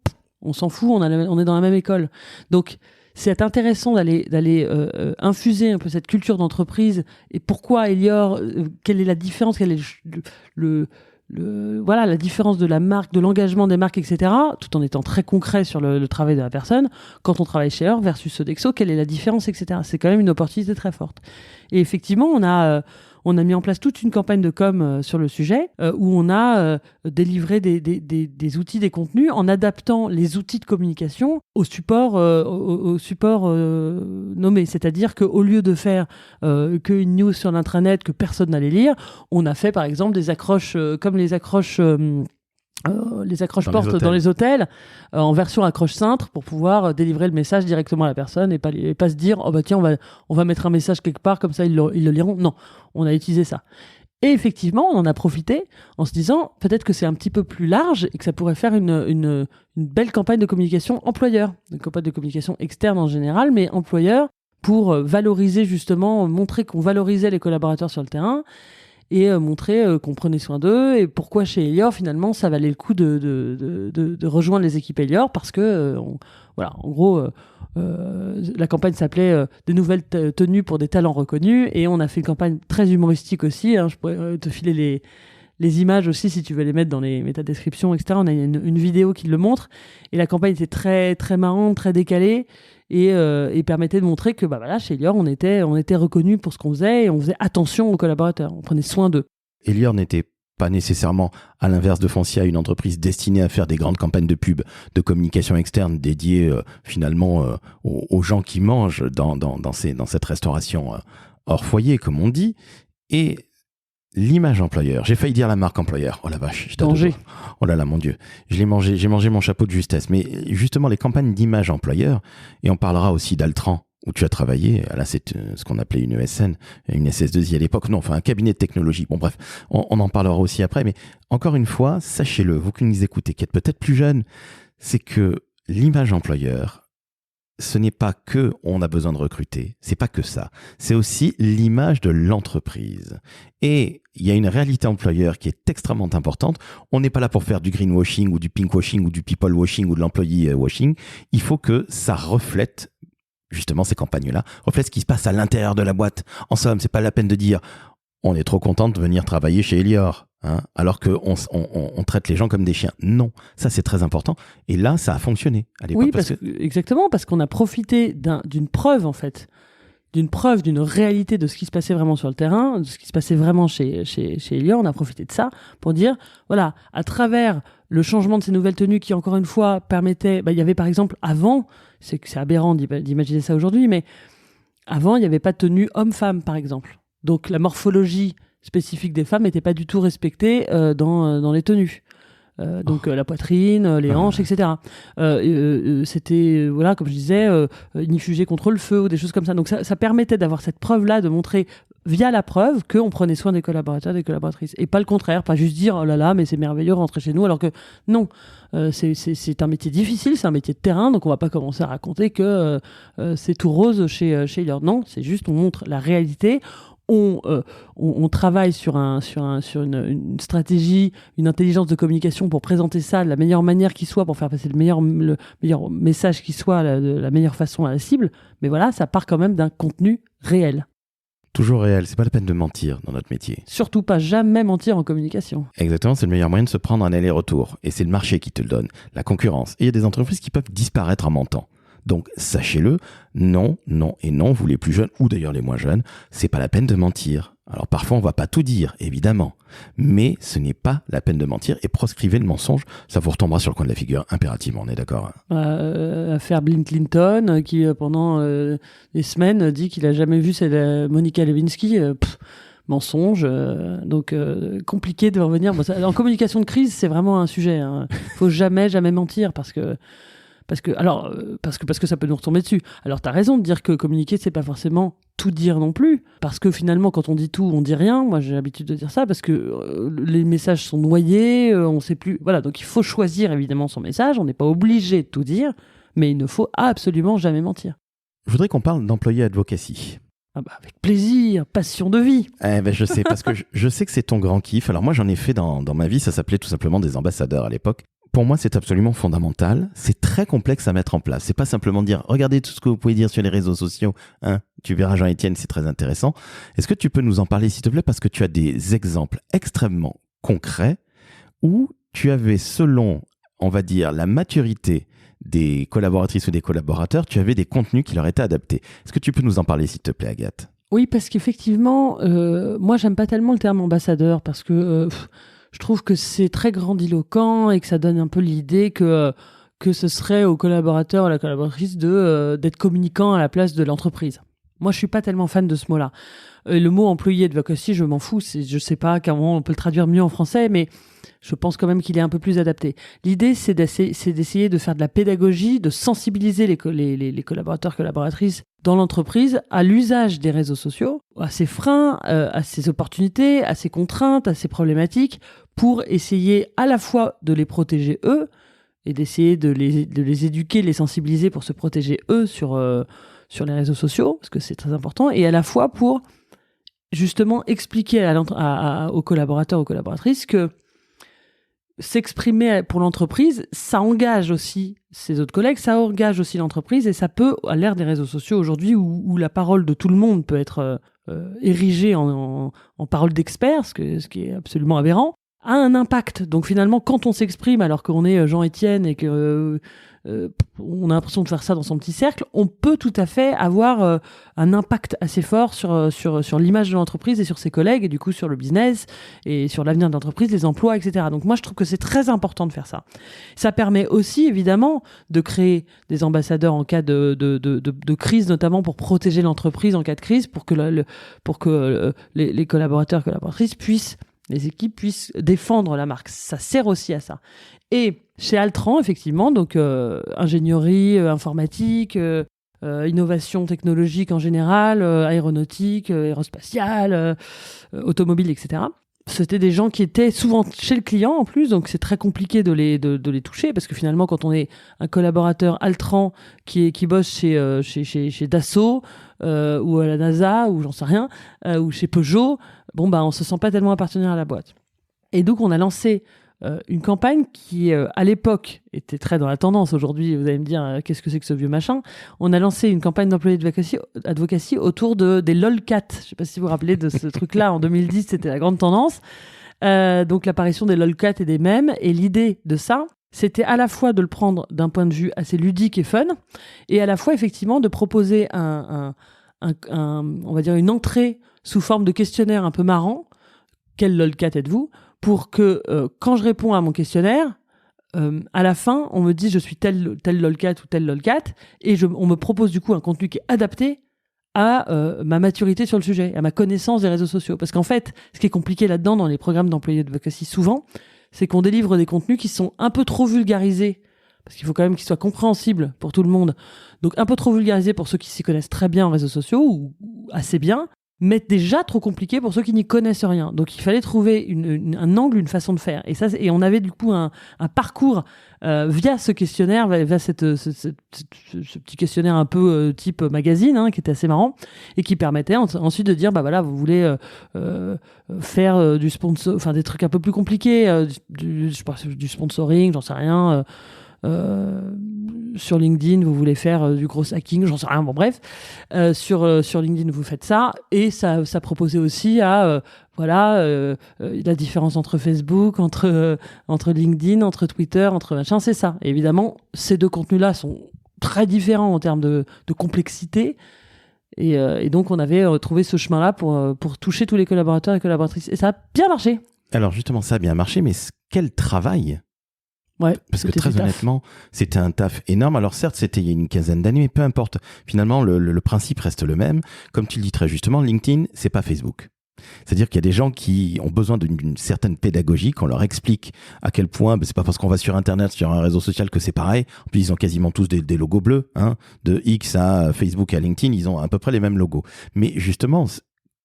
on s'en fout, on est dans la même école. Donc, c'est intéressant d'aller infuser un peu cette culture d'entreprise et pourquoi Elior, quelle est la différence, quel est la différence de la marque, de l'engagement des marques, etc., tout en étant très concret sur le travail de la personne. Quand on travaille chez Elior versus Sodexo, quelle est la différence, etc. C'est quand même une opportunité très forte. Et effectivement, on a mis en place toute une campagne de com sur le sujet où on a délivré des outils, des contenus en adaptant les outils de communication au support nommé. C'est-à-dire qu'au lieu de faire qu'une news sur l'intranet que personne n'allait lire, on a fait par exemple des accroches comme les accroches portes dans les hôtels en version accroche cintre pour pouvoir délivrer le message directement à la personne et pas se dire oh bah tiens on va mettre un message quelque part comme ça ils le liront. Non, on a utilisé ça. Et effectivement, on en a profité en se disant peut-être que c'est un petit peu plus large et que ça pourrait faire une belle campagne de communication employeur, une campagne de communication externe en général, mais employeur pour valoriser justement, montrer qu'on valorisait les collaborateurs sur le terrain et montrer qu'on prenait soin d'eux et pourquoi chez Elior finalement ça valait le coup de rejoindre les équipes Elior parce que en gros la campagne s'appelait des nouvelles tenues pour des talents reconnus et on a fait une campagne très humoristique aussi, je pourrais te filer les images aussi si tu veux les mettre dans les métadescriptions, etc. On a une vidéo qui le montre et la campagne était très, très marrante, très décalée et permettait de montrer que chez Elior on était reconnus pour ce qu'on faisait et on faisait attention aux collaborateurs, on prenait soin d'eux. Elior n'était pas nécessairement, à l'inverse de Foncia, une entreprise destinée à faire des grandes campagnes de pub, de communication externe dédiées finalement aux gens qui mangent dans cette restauration hors foyer, comme on dit. Et l'image employeur, j'ai failli dire la marque employeur. Oh la vache, danger. Oh là là, mon Dieu. J'ai mangé mon chapeau de justesse. Mais justement, les campagnes d'image employeur, et on parlera aussi d'Altran, où tu as travaillé, là c'est ce qu'on appelait une ESN, une SS2I à l'époque, un cabinet de technologie. Bon bref, on en parlera aussi après, mais encore une fois, sachez-le, vous qui nous écoutez, qui êtes peut-être plus jeunes, c'est que l'image employeur, ce n'est pas que on a besoin de recruter, c'est pas que ça, c'est aussi l'image de l'entreprise. Et il y a une réalité employeur qui est extrêmement importante. On n'est pas là pour faire du greenwashing ou du pinkwashing ou du people washing ou de l'employee washing. Il faut que ça reflète justement ces campagnes-là, reflètent ce qui se passe à l'intérieur de la boîte. En somme, c'est pas la peine de dire on est trop content de venir travailler chez Elior, alors qu'on on traite les gens comme des chiens. Non, ça c'est très important. Et là, ça a fonctionné à l'époque. Oui, exactement, parce qu'on a profité d'une preuve en fait, d'une réalité de ce qui se passait vraiment sur le terrain, de ce qui se passait vraiment chez Elior. On a profité de ça pour dire, voilà, à travers le changement de ces nouvelles tenues qui, encore une fois, permettaient... il y avait par exemple, avant, c'est aberrant d'imaginer ça aujourd'hui, mais avant, il n'y avait pas de tenue homme-femme, par exemple. Donc la morphologie spécifique des femmes n'était pas du tout respectée dans les tenues. La poitrine, les hanches, etc. C'était, comme je disais, inifugé contre le feu ou des choses comme ça. Donc ça permettait d'avoir cette preuve-là, de montrer via la preuve qu'on prenait soin des collaborateurs, des collaboratrices. Et pas le contraire, pas juste dire « Oh là là, mais c'est merveilleux, rentrer chez nous », alors que non, c'est un métier difficile, c'est un métier de terrain, donc on va pas commencer à raconter que c'est tout rose chez Elior. Non, c'est juste, on montre la réalité. On travaille sur une stratégie, une intelligence de communication pour présenter ça de la meilleure manière qui soit, pour faire passer le meilleur message qui soit de la meilleure façon à la cible. Mais voilà, ça part quand même d'un contenu réel. Toujours réel, c'est pas la peine de mentir dans notre métier. Surtout pas jamais mentir en communication. Exactement, c'est le meilleur moyen de se prendre un aller-retour. Et c'est le marché qui te le donne, la concurrence. Et il y a des entreprises qui peuvent disparaître en mentant. Donc, sachez-le, non, et non, vous les plus jeunes, ou d'ailleurs les moins jeunes, c'est pas la peine de mentir. Alors parfois, on va pas tout dire, évidemment, mais ce n'est pas la peine de mentir et proscrivez le mensonge, ça vous retombera sur le coin de la figure impérativement, on est d'accord. Affaire Bill Clinton, qui pendant des semaines dit qu'il a jamais vu Monica Lewinsky. Mensonge, donc compliqué de revenir. Bon, en communication de crise, c'est vraiment un sujet. Faut jamais mentir parce que ça peut nous retomber dessus. Alors t'as raison de dire que communiquer, c'est pas forcément tout dire non plus, parce que finalement, quand on dit tout, on dit rien. Moi, j'ai l'habitude de dire ça parce que les messages sont noyés, on sait plus. Voilà, donc il faut choisir évidemment son message. On n'est pas obligé de tout dire, mais il ne faut absolument jamais mentir. Je voudrais qu'on parle d'employé advocacy. Ah bah avec plaisir, passion de vie. Je sais, parce que je sais que c'est ton grand kiff. Alors moi, j'en ai fait dans ma vie, ça s'appelait tout simplement des ambassadeurs à l'époque. Pour moi, c'est absolument fondamental. C'est très complexe à mettre en place. C'est pas simplement dire, regardez tout ce que vous pouvez dire sur les réseaux sociaux. Tu verras Jean-Étienne, c'est très intéressant. Est-ce que tu peux nous en parler, s'il te plaît, parce que tu as des exemples extrêmement concrets où tu avais, selon, on va dire, la maturité des collaboratrices ou des collaborateurs, tu avais des contenus qui leur étaient adaptés. Est-ce que tu peux nous en parler, s'il te plaît, Agathe ? Oui, parce qu'effectivement, moi, j'aime pas tellement le terme ambassadeur parce que je trouve que c'est très grandiloquent et que ça donne un peu l'idée que ce serait au collaborateur ou à la collaboratrice d'être communicant à la place de l'entreprise. Moi, je suis pas tellement fan de ce mot-là. Le mot employé advocacy, je m'en fous. Je sais pas comment on peut le traduire mieux en français, mais je pense quand même qu'il est un peu plus adapté. L'idée, c'est d'essayer de faire de la pédagogie, de sensibiliser les collaborateurs, collaboratrices dans l'entreprise à l'usage des réseaux sociaux, à ses freins, à ses opportunités, à ses contraintes, à ses problématiques, pour essayer à la fois de les protéger eux et d'essayer de les éduquer, de les sensibiliser pour se protéger eux sur les réseaux sociaux, parce que c'est très important, et à la fois pour justement expliquer aux collaborateurs, aux collaboratrices que s'exprimer pour l'entreprise, ça engage aussi ses autres collègues, ça engage aussi l'entreprise, et ça peut, à l'ère des réseaux sociaux aujourd'hui, où la parole de tout le monde peut être érigée en parole d'expert, ce qui est absolument aberrant, a un impact. Donc finalement, quand on s'exprime alors qu'on est Jean-Étienne et que on a l'impression de faire ça dans son petit cercle, on peut tout à fait avoir un impact assez fort sur l'image de l'entreprise et sur ses collègues, et du coup sur le business et sur l'avenir de l'entreprise, les emplois, etc. Donc moi, je trouve que c'est très important de faire ça. Ça permet aussi, évidemment, de créer des ambassadeurs en cas de crise, notamment pour protéger l'entreprise en cas de crise, pour que les collaborateurs, collaboratrices les équipes puissent défendre la marque. Ça sert aussi à ça. Et chez Altran, effectivement, donc ingénierie, informatique, innovation technologique en général, aéronautique, aérospatiale, automobile, etc. C'était des gens qui étaient souvent chez le client en plus, donc c'est très compliqué de les toucher, parce que finalement, quand on est un collaborateur Altran qui bosse chez Dassault ou à la NASA, ou j'en sais rien, ou chez Peugeot, on se sent pas tellement appartenir à la boîte. Et donc, on a lancé une campagne qui, à l'époque, était très dans la tendance. Aujourd'hui, vous allez me dire, qu'est-ce que c'est que ce vieux machin ? On a lancé une campagne d'employés advocacy autour des lolcats. Je ne sais pas si vous vous rappelez de ce truc-là. En 2010, c'était la grande tendance. Donc, l'apparition des lolcats et des mèmes. Et l'idée de ça, c'était à la fois de le prendre d'un point de vue assez ludique et fun, et à la fois, effectivement, de proposer on va dire une entrée sous forme de questionnaire un peu marrant. Quel lolcat êtes-vous ? Pour que quand je réponds à mon questionnaire, à la fin, on me dit je suis tel lolcat ou tel lolcat, et on me propose du coup un contenu qui est adapté à ma maturité sur le sujet, à ma connaissance des réseaux sociaux. Parce qu'en fait, ce qui est compliqué là-dedans, dans les programmes d'employés advocacy souvent, c'est qu'on délivre des contenus qui sont un peu trop vulgarisés, parce qu'il faut quand même qu'ils soient compréhensibles pour tout le monde. Donc un peu trop vulgarisés pour ceux qui s'y connaissent très bien en réseaux sociaux, ou assez bien, mais déjà trop compliqué pour ceux qui n'y connaissent rien. Donc il fallait trouver un angle, une façon de faire. Et on avait du coup un parcours via ce questionnaire, via ce petit questionnaire un peu type magazine, qui était assez marrant, et qui permettait ensuite de dire, vous voulez faire du sponsor, enfin des trucs un peu plus compliqués, du sponsoring, j'en sais rien. Sur LinkedIn, vous voulez faire du gros hacking, j'en sais rien, sur LinkedIn, vous faites ça, et ça proposait aussi la différence entre Facebook, entre LinkedIn, entre Twitter, entre machin, c'est ça. Et évidemment, ces deux contenus-là sont très différents en termes de complexité, Et donc, on avait trouvé ce chemin-là pour toucher tous les collaborateurs et collaboratrices. Et ça a bien marché. Alors justement, ça a bien marché, mais quel travail! Ouais, parce que très honnêtement, c'était un taf énorme. Alors certes, c'était il y a une quinzaine d'années, mais peu importe. Finalement, le principe reste le même. Comme tu le dis très justement, LinkedIn, c'est pas Facebook. C'est-à-dire qu'il y a des gens qui ont besoin d'une certaine pédagogie, qu'on leur explique à quel point, c'est pas parce qu'on va sur Internet, sur un réseau social que c'est pareil. Puis ils ont quasiment tous des logos bleus, hein, de X à Facebook à LinkedIn, ils ont à peu près les mêmes logos. Mais justement,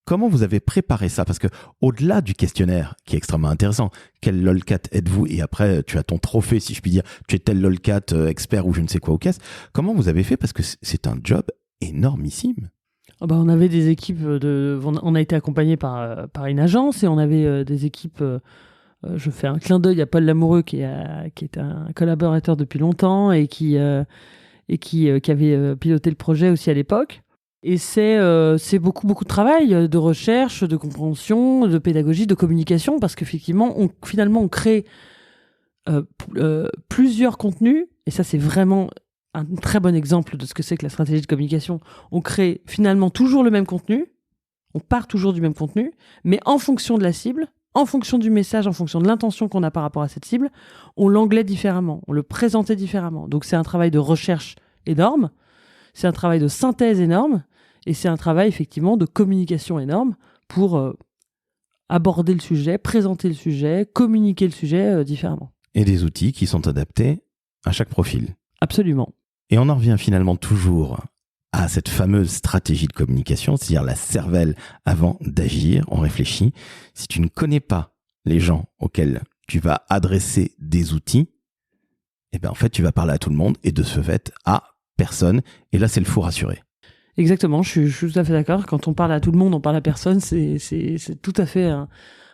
comment vous avez préparé ça? Parce que au-delà du questionnaire, qui est extrêmement intéressant, quel lolcat êtes-vous? Et après, tu as ton trophée, si je puis dire, tu es tel lolcat expert ou je ne sais quoi au caisse. Comment vous avez fait? Parce que c'est un job énormissime. On avait des équipes on a été accompagné par une agence et on avait des équipes. Je fais un clin d'œil à Paul Lamoureux qui est un collaborateur depuis longtemps et qui avait piloté le projet aussi à l'époque. Et c'est beaucoup de travail, de recherche, de compréhension, de pédagogie, de communication, parce qu'effectivement, finalement, on crée plusieurs contenus, et ça, c'est vraiment un très bon exemple de ce que c'est que la stratégie de communication. On crée finalement toujours le même contenu, on part toujours du même contenu, mais en fonction de la cible, en fonction du message, en fonction de l'intention qu'on a par rapport à cette cible, on l'anglait différemment, on le présentait différemment. Donc c'est un travail de recherche énorme, c'est un travail de synthèse énorme, et c'est un travail effectivement de communication énorme pour aborder le sujet, présenter le sujet, communiquer le sujet différemment. Et des outils qui sont adaptés à chaque profil. Absolument. Et on en revient finalement toujours à cette fameuse stratégie de communication, c'est-à-dire la cervelle avant d'agir, on réfléchit. Si tu ne connais pas les gens auxquels tu vas adresser des outils, eh ben en fait, tu vas parler à tout le monde et de ce fait à personne. Et là, c'est le faux rassuré. Exactement, je suis tout à fait d'accord. Quand on parle à tout le monde, on parle à personne. C'est tout à fait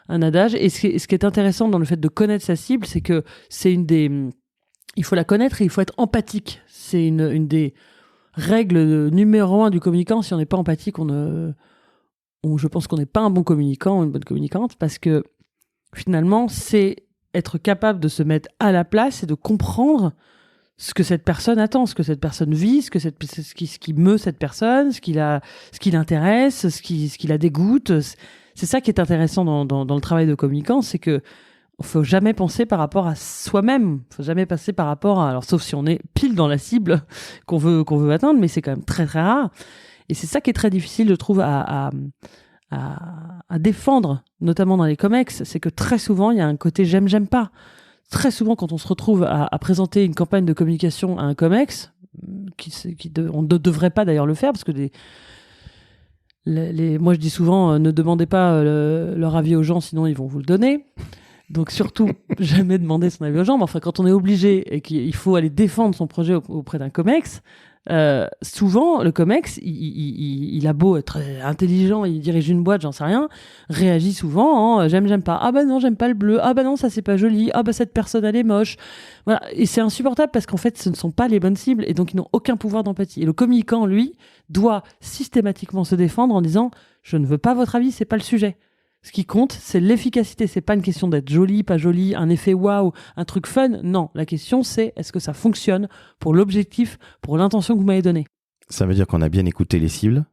un adage. Et ce qui est intéressant dans le fait de connaître sa cible, c'est que c'est il faut la connaître et il faut être empathique. C'est une des règles numéro 1 du communicant. Si on n'est pas empathique, je pense qu'on n'est pas un bon communicant ou une bonne communicante, parce que finalement, c'est être capable de se mettre à la place et de comprendre ce que cette personne attend, ce que cette personne vit, ce qui meut cette personne, ce qui l'intéresse, ce qui la dégoûte. C'est ça qui est intéressant dans le travail de communicant, c'est que faut jamais penser par rapport à soi-même. Faut jamais passer par rapport à, alors sauf si on est pile dans la cible qu'on veut atteindre, mais c'est quand même très très rare. Et c'est ça qui est très difficile, je trouve, à défendre, notamment dans les comex, c'est que très souvent il y a un côté j'aime pas. Très souvent, quand on se retrouve à présenter une campagne de communication à un comex, on ne devrait pas d'ailleurs le faire, parce que moi je dis souvent, ne demandez pas leur avis aux gens, sinon ils vont vous le donner. Donc surtout, jamais demander son avis aux gens. Mais enfin, quand on est obligé et qu'il faut aller défendre son projet auprès d'un comex, souvent, le comex, il a beau être intelligent, il dirige une boîte, j'en sais rien, réagit souvent en j'aime pas. Ah bah non, j'aime pas le bleu. Ah bah non, ça c'est pas joli. Ah bah cette personne, elle est moche. Voilà. Et c'est insupportable parce qu'en fait, ce ne sont pas les bonnes cibles et donc ils n'ont aucun pouvoir d'empathie. Et le communicant, lui, doit systématiquement se défendre en disant je ne veux pas votre avis, c'est pas le sujet. Ce qui compte, c'est l'efficacité. C'est pas une question d'être joli, pas joli, un effet waouh, un truc fun. Non, la question c'est est-ce que ça fonctionne pour l'objectif, pour l'intention que vous m'avez donnée. Ça veut dire qu'on a bien écouté les cibles,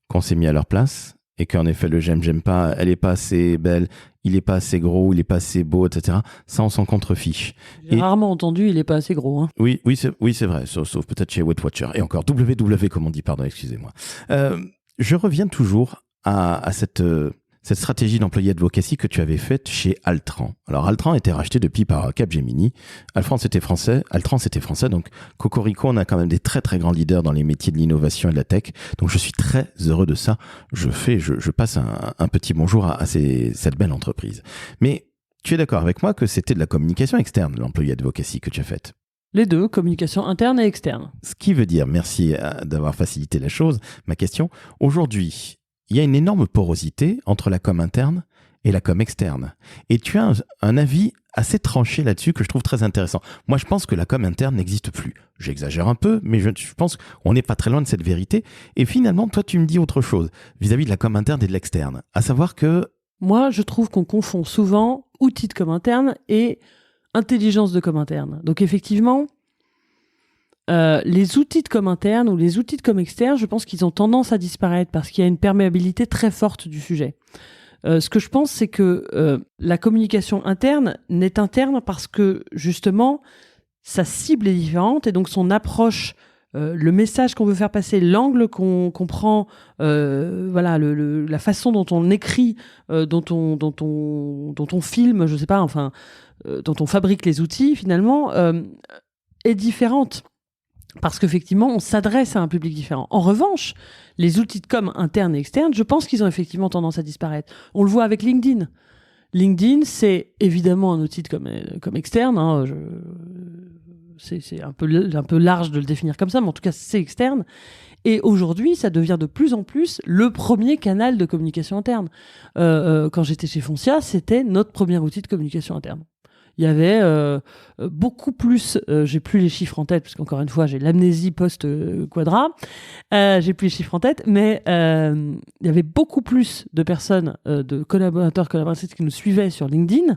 qu'on s'est mis à leur place et qu'en effet le j'aime pas, elle est pas assez belle, il est pas assez gros, il est pas assez beau, etc. Ça, on s'en contrefiche. J'ai rarement entendu il est pas assez gros. Hein. Oui, c'est vrai, sauf peut-être chez Weight Watcher. Et encore WW comme on dit, pardon, excusez-moi. Je reviens toujours à cette stratégie d'employé advocacy que tu avais faite chez Altran. Alors Altran a été racheté depuis par Capgemini. Altran c'était français, donc Cocorico, on a quand même des très très grands leaders dans les métiers de l'innovation et de la tech. Donc je suis très heureux de ça. Je passe un petit bonjour à cette belle entreprise. Mais tu es d'accord avec moi que c'était de la communication externe, l'employé advocacy que tu as faite? Les deux, communication interne et externe. Ce qui veut dire, merci d'avoir facilité la chose, ma question, aujourd'hui, il y a une énorme porosité entre la com interne et la com externe. Et tu as un avis assez tranché là-dessus que je trouve très intéressant. Moi, je pense que la com interne n'existe plus. J'exagère un peu, mais je pense qu'on n'est pas très loin de cette vérité. Et finalement, toi, tu me dis autre chose vis-à-vis de la com interne et de l'externe. À savoir que... Moi, je trouve qu'on confond souvent outils de com interne et intelligence de com interne. Donc effectivement, les outils de com interne ou les outils de com externe, je pense qu'ils ont tendance à disparaître parce qu'il y a une perméabilité très forte du sujet. Ce que je pense, c'est que la communication interne n'est interne parce que, justement, sa cible est différente et donc son approche, le message qu'on veut faire passer, l'angle qu'on prend, voilà, la façon dont on écrit, dont on filme, je sais pas, enfin, dont on fabrique les outils, finalement, est différente. Parce qu'effectivement, on s'adresse à un public différent. En revanche, les outils de com internes et externes, je pense qu'ils ont effectivement tendance à disparaître. On le voit avec LinkedIn. LinkedIn, c'est évidemment un outil de com externe. Hein, c'est un peu large de le définir comme ça, mais en tout cas, c'est externe. Et aujourd'hui, ça devient de plus en plus le premier canal de communication interne. Quand j'étais chez Foncia, c'était notre premier outil de communication interne. Il y avait beaucoup plus, j'ai plus les chiffres en tête, parce qu'encore une fois, j'ai l'amnésie post-Quadra, j'ai plus les chiffres en tête, mais il y avait beaucoup plus de personnes, de collaborateurs, collaboratrices qui nous suivaient sur LinkedIn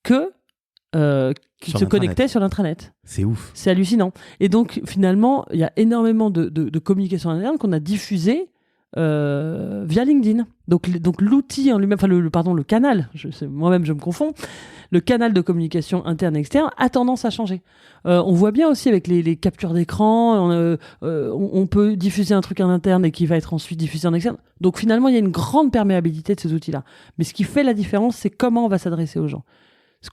que qui se connectaient sur l'intranet. C'est ouf. C'est hallucinant. Et donc, finalement, il y a énormément de communication interne qu'on a diffusée via LinkedIn. Donc l'outil en lui-même, enfin le canal, moi-même je me confonds, le canal de communication interne et externe a tendance à changer. On voit bien aussi avec les captures d'écran, on peut diffuser un truc en interne et qui va être ensuite diffusé en externe. Donc finalement, il y a une grande perméabilité de ces outils-là. Mais ce qui fait la différence, c'est comment on va s'adresser aux gens.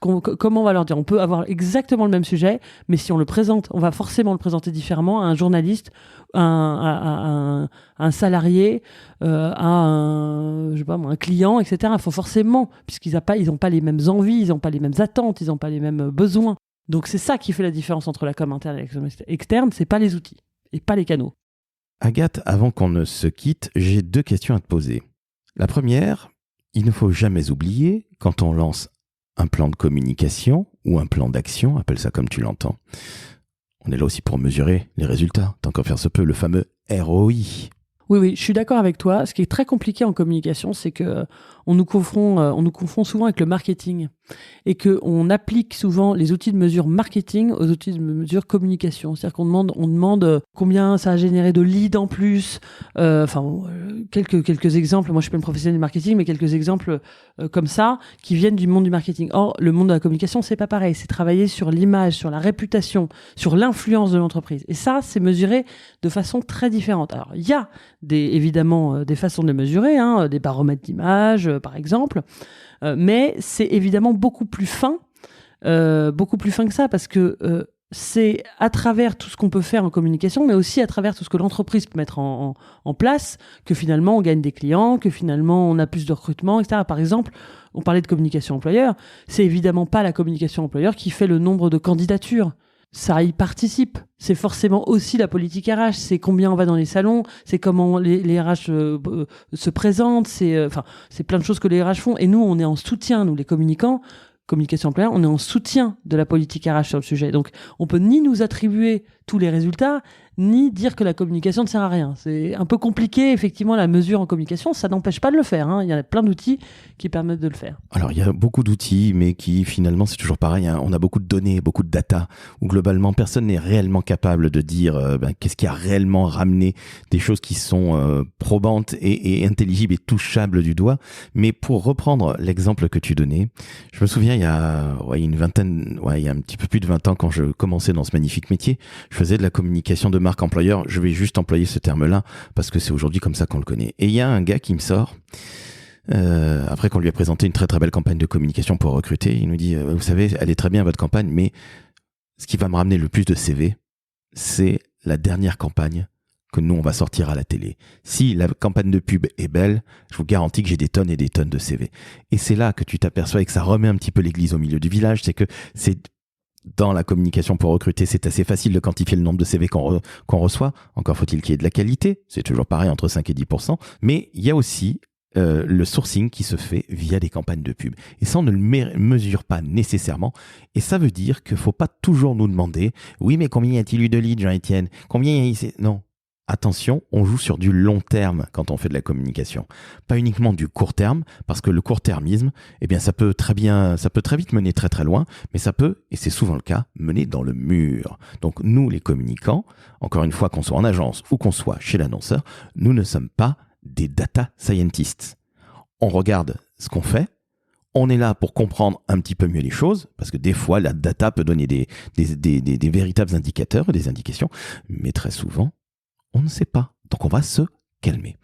Comment on va leur dire? On peut avoir exactement le même sujet, mais si on le présente, on va forcément le présenter différemment à un journaliste, à un salarié, à un client, etc. Il faut forcément, puisqu'ils n'ont pas les mêmes envies, ils n'ont pas les mêmes attentes, ils n'ont pas les mêmes besoins. Donc c'est ça qui fait la différence entre la com interne et la com externe, c'est pas les outils et pas les canaux. Agathe, avant qu'on ne se quitte, j'ai 2 questions à te poser. La première, il ne faut jamais oublier, quand on lance un plan de communication ou un plan d'action, appelle ça comme tu l'entends. On est là aussi pour mesurer les résultats, tant qu'en faire se peut, le fameux ROI. Oui, je suis d'accord avec toi. Ce qui est très compliqué en communication, c'est que on nous confond souvent avec le marketing et qu'on applique souvent les outils de mesure marketing aux outils de mesure communication. C'est-à-dire qu'on demande combien ça a généré de leads en plus. Quelques exemples. Moi, je suis pas une professionnelle du marketing, mais quelques exemples comme ça qui viennent du monde du marketing. Or, le monde de la communication, c'est pas pareil. C'est travailler sur l'image, sur la réputation, sur l'influence de l'entreprise. Et ça, c'est mesuré de façon très différente. Alors, il y a évidemment des façons de le mesurer, des baromètres d'image, par exemple, mais c'est évidemment beaucoup plus fin que ça, parce que c'est à travers tout ce qu'on peut faire en communication, mais aussi à travers tout ce que l'entreprise peut mettre en place, que finalement on gagne des clients, que finalement on a plus de recrutement, etc. Par exemple, on parlait de communication employeur, c'est évidemment pas la communication employeur qui fait le nombre de candidatures. Ça y participe. C'est forcément aussi la politique RH. C'est combien on va dans les salons, c'est comment les RH se présentent, c'est plein de choses que les RH font. Et nous, on est en soutien, nous les communicants, communication employeur, on est en soutien de la politique RH sur le sujet. Donc, on peut ni nous attribuer tous les résultats, ni dire que la communication ne sert à rien. C'est un peu compliqué, effectivement, la mesure en communication. Ça n'empêche pas de le faire. Il y a plein d'outils qui permettent de le faire. Alors, il y a beaucoup d'outils, mais qui, finalement, c'est toujours pareil. On a beaucoup de données, beaucoup de data, où globalement, personne n'est réellement capable de dire qu'est-ce qui a réellement ramené des choses qui sont probantes et intelligibles et touchables du doigt. Mais pour reprendre l'exemple que tu donnais, je me souviens, il y a un petit peu plus de 20 ans, quand je commençais dans ce magnifique métier, je faisais de la communication de marque employeur. Je vais juste employer ce terme-là parce que c'est aujourd'hui comme ça qu'on le connaît. Et il y a un gars qui me sort, après qu'on lui a présenté une très très belle campagne de communication pour recruter, il nous dit vous savez, elle est très bien votre campagne, mais ce qui va me ramener le plus de CV, c'est la dernière campagne que nous on va sortir à la télé. Si la campagne de pub est belle, je vous garantis que j'ai des tonnes et des tonnes de CV. Et c'est là que tu t'aperçois et que ça remet un petit peu l'église au milieu du village, c'est que c'est dans la communication pour recruter, c'est assez facile de quantifier le nombre de CV qu'on reçoit. Encore faut-il qu'il y ait de la qualité. C'est toujours pareil, entre 5 et 10%. Mais il y a aussi le sourcing qui se fait via des campagnes de pub. Et ça, on ne le mesure pas nécessairement. Et ça veut dire qu'il ne faut pas toujours nous demander « Oui, mais combien y a-t-il eu de leads, Jean-Étienne ? Combien y a-t-il ?» Non. attention, on joue sur du long terme quand on fait de la communication. Pas uniquement du court terme, parce que le court-termisme, eh bien, ça peut très vite mener très très loin, mais ça peut, et c'est souvent le cas, mener dans le mur. Donc nous, les communicants, encore une fois, qu'on soit en agence ou qu'on soit chez l'annonceur, nous ne sommes pas des data scientists. On regarde ce qu'on fait, on est là pour comprendre un petit peu mieux les choses, parce que des fois, la data peut donner des véritables indicateurs, des indications, mais très souvent, on ne sait pas. Donc on va se calmer.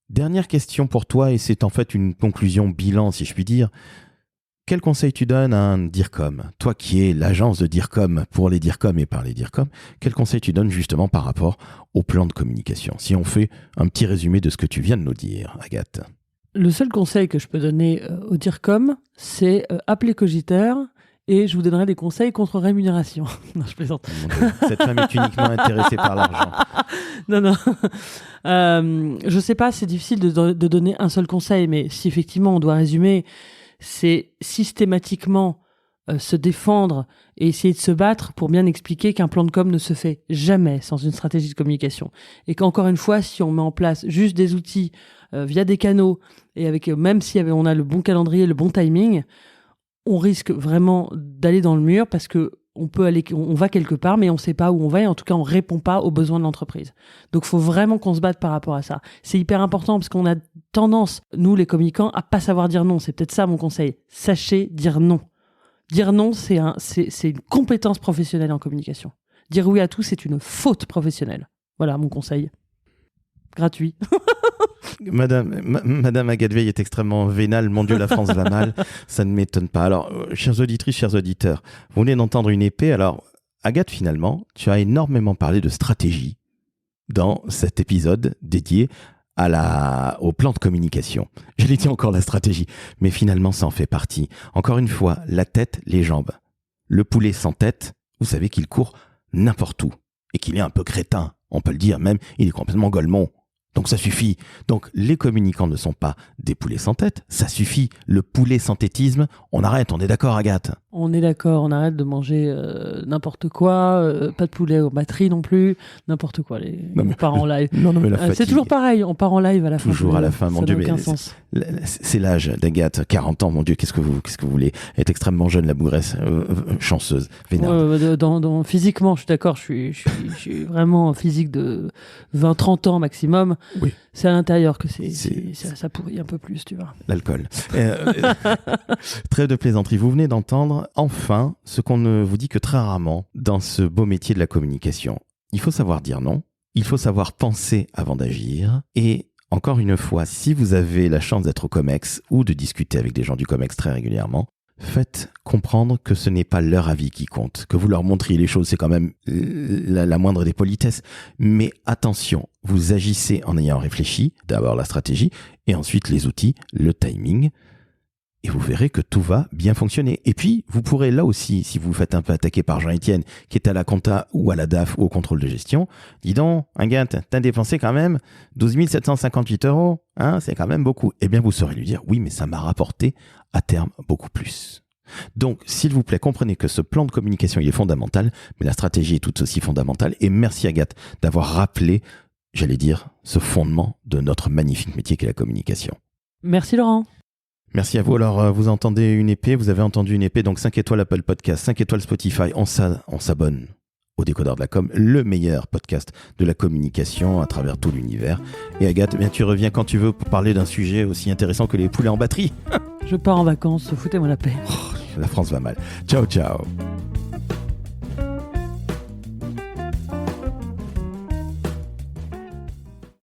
Dernière question pour toi, et c'est en fait une conclusion bilan, si je puis dire. Quel conseil tu donnes à un DIRCOM? Toi qui es l'agence de DIRCOM pour les DIRCOM et par les DIRCOM, quel conseil tu donnes justement par rapport au plan de communication? Si on fait un petit résumé de ce que tu viens de nous dire, Agathe. Le seul conseil que je peux donner au DIRCOM, c'est appeler Cogiter et je vous donnerai des conseils contre rémunération. Non, je plaisante. Cette femme est uniquement intéressée par l'argent. Non. Je sais pas, c'est difficile de donner un seul conseil, mais si effectivement on doit résumer, c'est systématiquement se défendre et essayer de se battre pour bien expliquer qu'un plan de com ne se fait jamais sans une stratégie de communication. Et qu'encore une fois, si on met en place juste des outils via des canaux, et avec même si on a le bon calendrier, le bon timing, on risque vraiment d'aller dans le mur parce que on va quelque part, mais on ne sait pas où on va et en tout cas, on ne répond pas aux besoins de l'entreprise. Donc, il faut vraiment qu'on se batte par rapport à ça. C'est hyper important parce qu'on a tendance, nous les communicants, à pas savoir dire non. C'est peut-être ça mon conseil. Sachez dire non. Dire non, c'est une compétence professionnelle en communication. Dire oui à tout, c'est une faute professionnelle. Voilà mon conseil. Gratuit. Madame Agathe Veil est extrêmement vénale. Mon Dieu, la France va mal. Ça ne m'étonne pas. Alors, chères auditrices, chers auditeurs, vous venez d'entendre une épée. Alors, Agathe, finalement, tu as énormément parlé de stratégie dans cet épisode dédié au plan de communication. Je l'ai dit encore, la stratégie. Mais finalement, ça en fait partie. Encore une fois, la tête, les jambes. Le poulet sans tête, vous savez qu'il court n'importe où. Et qu'il est un peu crétin. On peut le dire même, il est complètement golemon. Donc ça suffit. Donc les communicants ne sont pas des poulets sans tête, ça suffit. Le poulet sans tétisme, on arrête, on est d'accord, Agathe? On est d'accord, on arrête de manger n'importe quoi, pas de poulet aux batteries non plus, n'importe quoi. On part en live. Non, mais la fatigue. C'est toujours pareil, on part en live à la fin. Toujours à la fin, mon Dieu, mais sens. C'est l'âge d'Agathe, 40 ans, mon Dieu, qu'est-ce que vous voulez? Elle est extrêmement jeune, la bougresse, chanceuse, vénère. Physiquement, je suis d'accord, je suis vraiment physique de 20-30 ans maximum. Oui. C'est à l'intérieur que ça pourrit un peu plus, tu vois. L'alcool. Trêve de plaisanterie. Vous venez d'entendre enfin ce qu'on ne vous dit que très rarement dans ce beau métier de la communication. Il faut savoir dire non. Il faut savoir penser avant d'agir. Et encore une fois, si vous avez la chance d'être au COMEX ou de discuter avec des gens du COMEX très régulièrement, faites comprendre que ce n'est pas leur avis qui compte, que vous leur montriez les choses, c'est quand même la moindre des politesses. Mais attention, vous agissez en ayant réfléchi, d'abord la stratégie, et ensuite les outils, le timing, et vous verrez que tout va bien fonctionner. Et puis, vous pourrez là aussi, si vous vous faites un peu attaquer par Jean-Étienne, qui est à la compta ou à la DAF ou au contrôle de gestion, dis donc, Agathe, t'as dépensé quand même 12 758 €, hein, c'est quand même beaucoup. Eh bien, vous saurez lui dire, oui, mais ça m'a rapporté à terme beaucoup plus. Donc, s'il vous plaît, comprenez que ce plan de communication, il est fondamental, mais la stratégie est tout aussi fondamentale. Et merci Agathe d'avoir rappelé, j'allais dire, ce fondement de notre magnifique métier qu'est la communication. Merci Laurent. Merci à vous. Alors, vous entendez une épée, vous avez entendu une épée, donc 5 étoiles Apple Podcast, 5 étoiles Spotify, on s'abonne au Décodeur de la Com, le meilleur podcast de la communication à travers tout l'univers. Et Agathe, bien tu reviens quand tu veux pour parler d'un sujet aussi intéressant que les poulets en batterie. Je pars en vacances, foutez-moi la paix. La France va mal. Ciao, ciao.